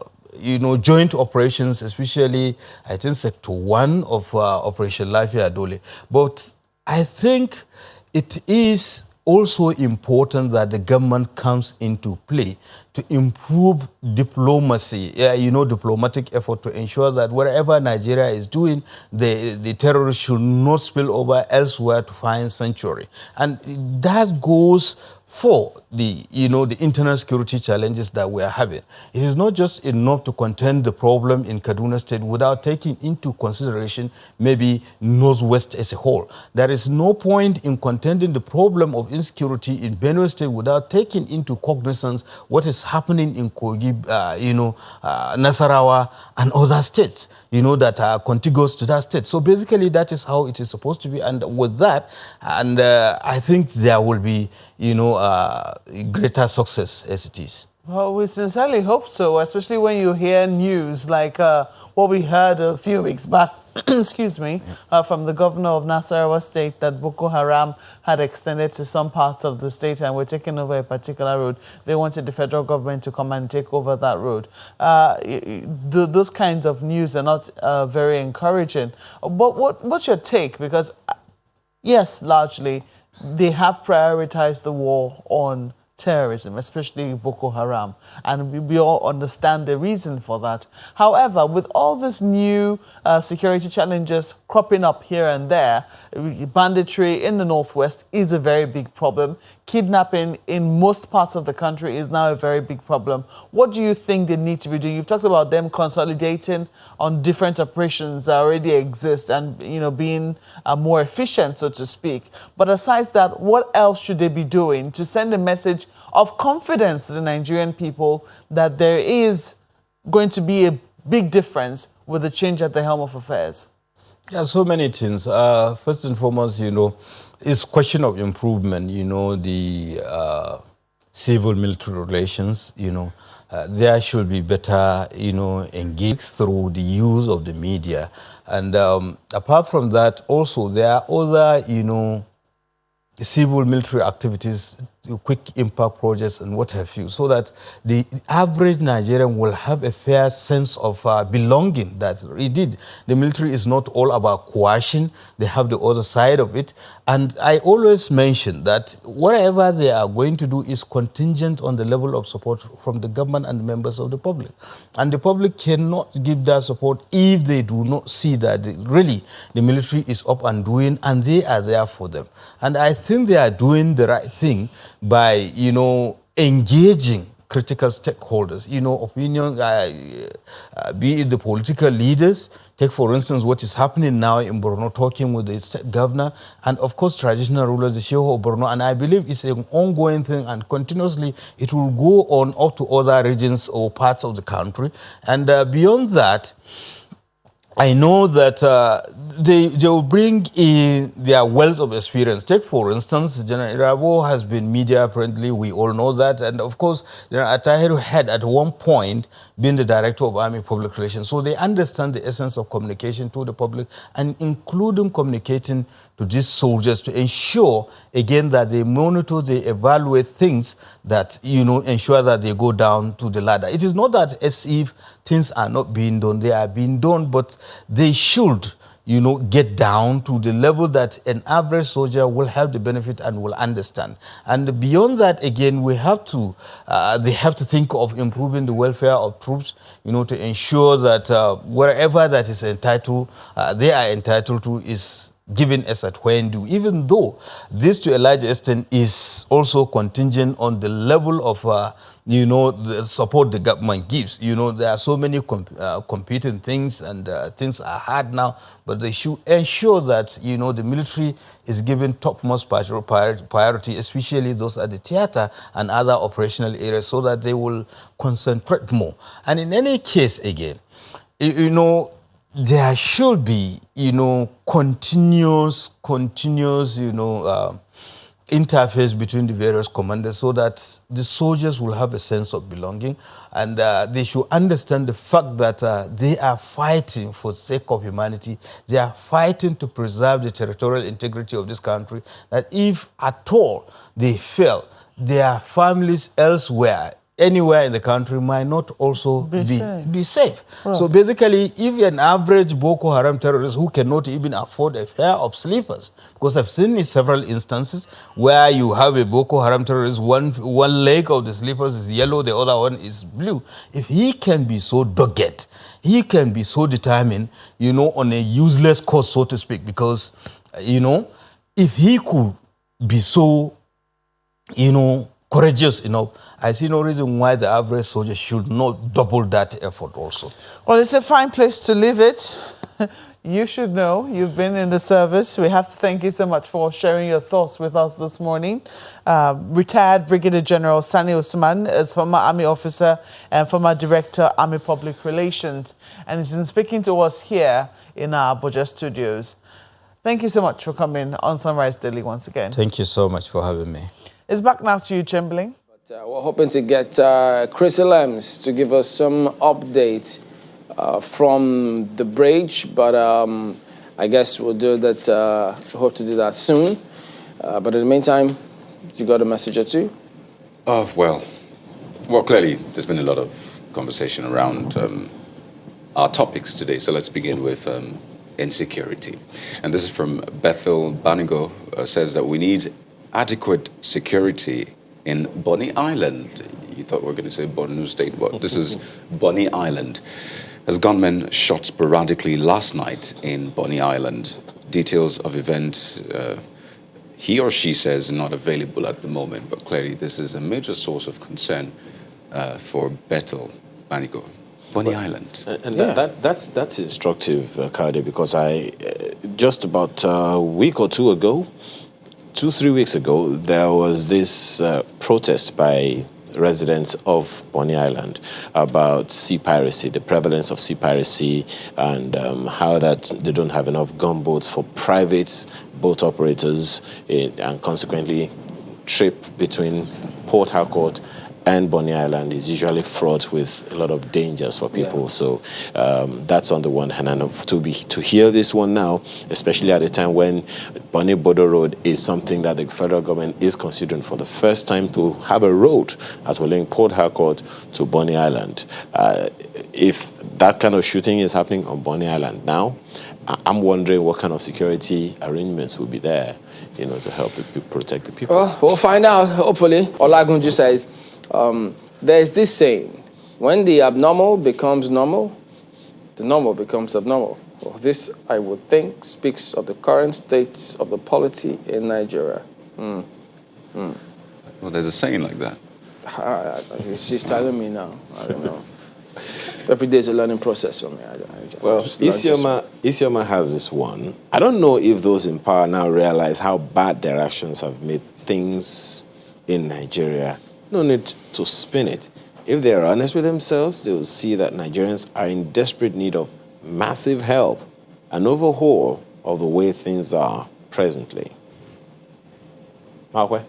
joint operations, especially, I think, Sector 1 of Operation Lafia Dole. But I think it is also important that the government comes into play to improve diplomacy, diplomatic effort to ensure that wherever Nigeria is doing, the terrorists should not spill over elsewhere to find sanctuary. And that goes for the internal security challenges that we are having. It is not just enough to contend the problem in Kaduna State without taking into consideration maybe Northwest as a whole. There is no point in contending the problem of insecurity in Benue State without taking into cognizance what is happening in Kogi, Nasarawa, and other states, that are contiguous to that state. So basically, that is how it is supposed to be. And with that, and I think there will be, greater success as it is. Well, we sincerely hope so, especially when you hear news like what we heard a few weeks back, excuse me, from the governor of Nasarawa State, that Boko Haram had extended to some parts of the state and were taking over a particular road. They wanted the federal government to come and take over that road. Those kinds of news are not very encouraging. But what's your take? Because, yes, largely, they have prioritized the war on terrorism, especially Boko Haram, and we all understand the reason for that. However, with all these new security challenges cropping up here and there, banditry in the northwest is a very big problem. Kidnapping in most parts of the country is now a very big problem. What do you think they need to be doing? You've talked about them consolidating on different operations that already exist and being more efficient, so to speak. But aside that, what else should they be doing to send a message of confidence to the Nigerian people that there is going to be a big difference with the change at the helm of affairs? Yeah, so many things. First and foremost, it's question of improvement, the civil-military relations, there should be better, engaged through the use of the media. And apart from that, also, there are other, civil-military activities quick impact projects and what have you, so that the average Nigerian will have a fair sense of belonging. That indeed the military is not all about coercion, they have the other side of it. And I always mention that whatever they are going to do is contingent on the level of support from the government and members of the public. And the public cannot give that support if they do not see that really the military is up and doing and they are there for them. And I think they are doing the right thing by, engaging critical stakeholders, opinion, be it the political leaders. Take, for instance, what is happening now in Borno, talking with the state governor, and of course, traditional rulers, the Shehu of Borno. And I believe it's an ongoing thing, and continuously it will go on up to other regions or parts of the country. And beyond that, I know that they will bring in their wealth of experience. Take, for instance, General Irabo has been media friendly. We all know that. And of course, General Atahiru had at one point been the director of Army Public Relations. So they understand the essence of communication to the public, and including communicating to these soldiers to ensure, again, that they monitor, they evaluate things that, ensure that they go down to the ladder. It is not that as if things are not being done. They are being done, but they should, get down to the level that an average soldier will have the benefit and will understand. And beyond that, again, they have to think of improving the welfare of troops, to ensure that wherever that is entitled, they are entitled to is given as at when due, even though this to a large extent is also contingent on the level of the support the government gives. There are so many competing things, and things are hard now, but they should ensure that, the military is given topmost priority, especially those at the theater and other operational areas, so that they will concentrate more. And in any case, again, there should be, continuous, interface between the various commanders, so that the soldiers will have a sense of belonging, and they should understand the fact that they are fighting for the sake of humanity. They are fighting to preserve the territorial integrity of this country, that if at all they fail, their families elsewhere, anywhere in the country, might not also be safe. Right. So basically, if an average Boko Haram terrorist who cannot even afford a pair of slippers, because I've seen in several instances where you have a Boko Haram terrorist, one leg of the slippers is yellow, the other one is blue. If he can be so dogged, he can be so determined, on a useless cause, so to speak, because, if he could be so, courageous enough, I see no reason why the average soldier should not double that effort also. Well, it's a fine place to leave it. You should know. You've been in the service. We have to thank you so much for sharing your thoughts with us this morning. Retired Brigadier General Sani Usman is former Army officer and former Director, Army Public Relations. And he's been speaking to us here in our Abuja studios. Thank you so much for coming on Sunrise Daily once again. Thank you so much for having me. It's back now to you, Chamberlain. We're hoping to get Chris Lems to give us some updates from the bridge, but I guess we'll do that. Hope to do that soon. But in the meantime, you got a message or two? Well, clearly there's been a lot of conversation around our topics today. So let's begin with insecurity. And this is from Bethel Banigo, says that we need adequate security in Bonny Island. You thought we were going to say Borno State, but this is Bonny Island. As gunmen shot sporadically last night in Bonny Island. Details of event, he or she says, not available at the moment, but clearly this is a major source of concern for Bethel Banigo. Bonny Island. And that's instructive, Kade, because I just about a week or two ago, 2-3 weeks ago, there was this protest by residents of Bonny Island about sea piracy, the prevalence of sea piracy, and how that they don't have enough gunboats for private boat operators, and consequently trip between Port Harcourt and Bonny Island is usually fraught with a lot of dangers for people. Yeah. So that's on the one hand. And to hear this one now, especially at a time when Bonny Bodo Road is something that the federal government is considering for the first time to have a road as well in Port Harcourt to Bonny Island. If that kind of shooting is happening on Bonny Island now, I'm wondering what kind of security arrangements will be there, to help protect the people. Well, we'll find out, hopefully. Olagunju says, there's this saying, when the abnormal becomes normal, the normal becomes abnormal. Well, this, I would think, speaks of the current state of the polity in Nigeria. Well, there's a saying like that. She's telling me now. I don't know. Every day is a learning process for me. Well, Isioma has this one. I don't know if those in power now realize how bad their actions have made things in Nigeria. No need to spin it. If they are honest with themselves, they will see that Nigerians are in desperate need of massive help, an overhaul of the way things are presently. Markwe?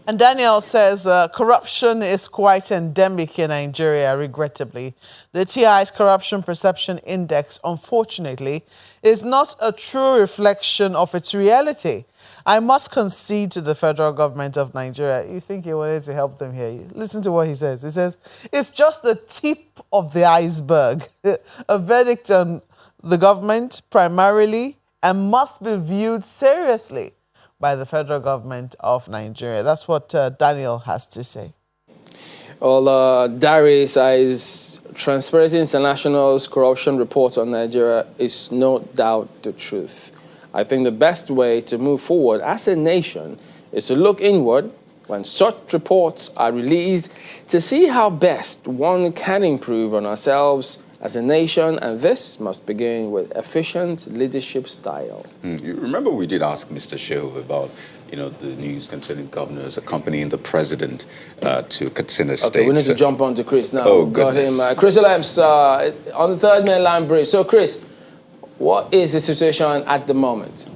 And Daniel says, corruption is quite endemic in Nigeria, regrettably. The TI's Corruption Perception Index, unfortunately, is not a true reflection of its reality. I must concede to the federal government of Nigeria. You think he wanted to help them here? Listen to what he says. He says, it's just the tip of the iceberg. A verdict on the government primarily and must be viewed seriously by the federal government of Nigeria. That's what Daniel has to say. Well, Dari says, Transparency International's corruption report on Nigeria is no doubt the truth. I think the best way to move forward as a nation is to look inward when such reports are released to see how best one can improve on ourselves as a nation, and this must begin with efficient leadership style. You remember we did ask Mr. Shehu about, the news concerning governors accompanying the president to Katsina State. Okay, we need to jump on to Chris now. Oh, We've got goodness. him. Chris Williams on the Third Mainland Bridge. So, Chris, what is the situation at the moment?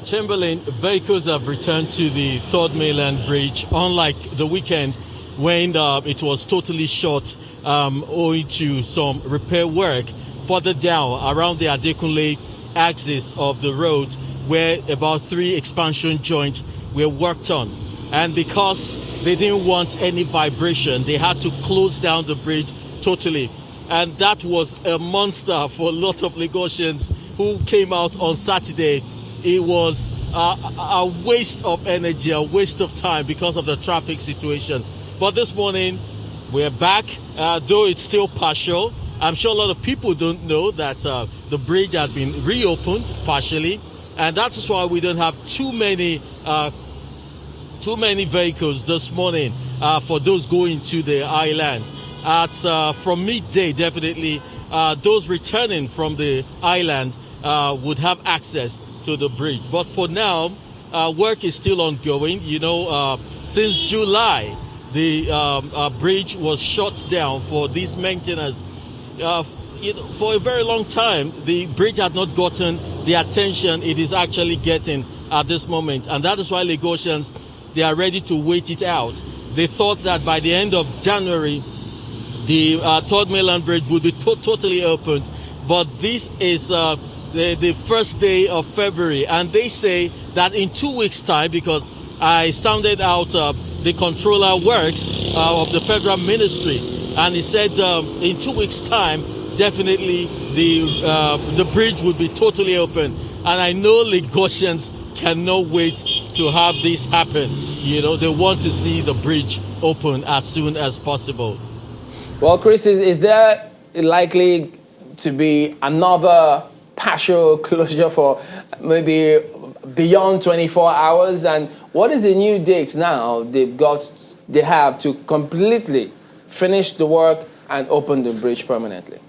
Chamberlain, vehicles have returned to the Third Mainland Bridge, unlike the weekend when it was totally shut owing to some repair work further down around the Adekunle axis of the road, where about 3 expansion joints were worked on. And because they didn't want any vibration, they had to close down the bridge totally. And that was a monster for a lot of Lagosians who came out on Saturday. It was a waste of energy, a waste of time because of the traffic situation. But this morning, we're back, though it's still partial. I'm sure a lot of people don't know that the bridge had been reopened partially, and that's why we don't have too many vehicles this morning for those going to the island. From midday, definitely, those returning from the island would have access to the bridge. But for now, work is still ongoing. Since July, the bridge was shut down for this maintenance. For a very long time, the bridge had not gotten the attention it is actually getting at this moment. And that is why Lagosians, they are ready to wait it out. They thought that by the end of January, the Third Mainland Bridge would be totally opened. But this is the first day of February. And they say that in 2 weeks' time, because I sounded out the controller works of the federal ministry, and he said in 2 weeks' time, definitely the bridge would be totally open. And I know Lagosians cannot wait to have this happen. They want to see the bridge open as soon as possible. Well, Chris, is there likely to be another partial closure for maybe beyond 24 hours? And what is the new date now they have to completely finish the work and open the bridge permanently?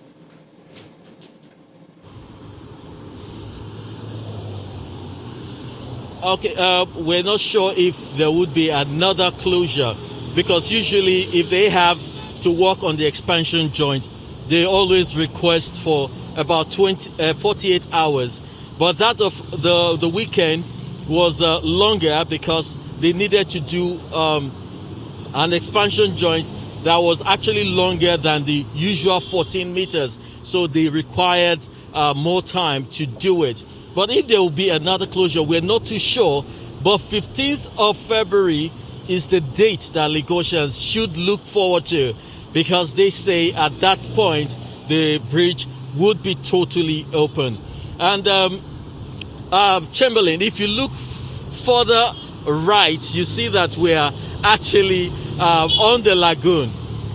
Okay, we're not sure if there would be another closure, because usually if they have to work on the expansion joint, they always request for about 48 hours But that of the weekend was longer because they needed to do an expansion joint that was actually longer than the usual 14 meters. So they required more time to do it. But if there will be another closure, we're not too sure. But 15th of February is the date that Lagosians should look forward to, because they say at that point the bridge would be totally open. And Chamberlain, if you look further right, you see that we are actually on the lagoon.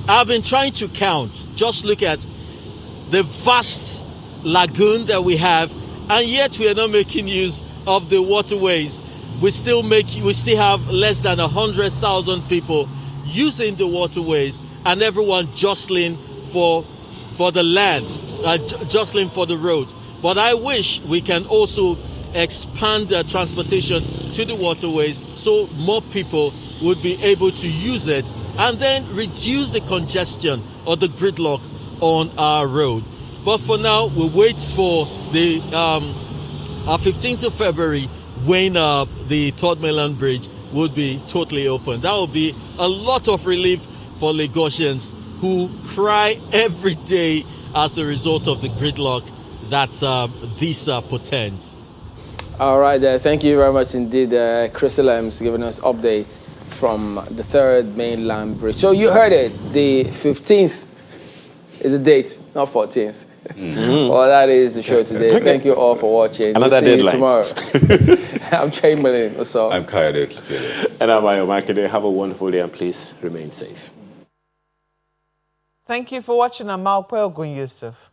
I've been trying to count. Just look at the vast lagoon that we have, and yet we are not making use of the waterways. We still have less than 100,000 people using the waterways, and everyone jostling for the land, jostling for the road. But I wish we can also expand the transportation to the waterways so more people would be able to use it, and then reduce the congestion or the gridlock on our road. But for now, we wait for the 15th of February when the Third Mainland Bridge would be totally open. That would be a lot of relief for Lagosians who cry every day as a result of the gridlock that this portends. All right, thank you very much indeed, Chris Lems, giving us updates from the Third Mainland Bridge. So you heard it, the 15th is the date, not 14th. Mm-hmm. Well, that is the show today. Okay. Thank you all for watching. Another we'll see deadline. You tomorrow. I'm Chamberlain. What's up? I'm Kayode. And I'm Ayo Makinde. Have a wonderful day and please remain safe. Thank you for watching. I'm Malpe Ogun Yusuf.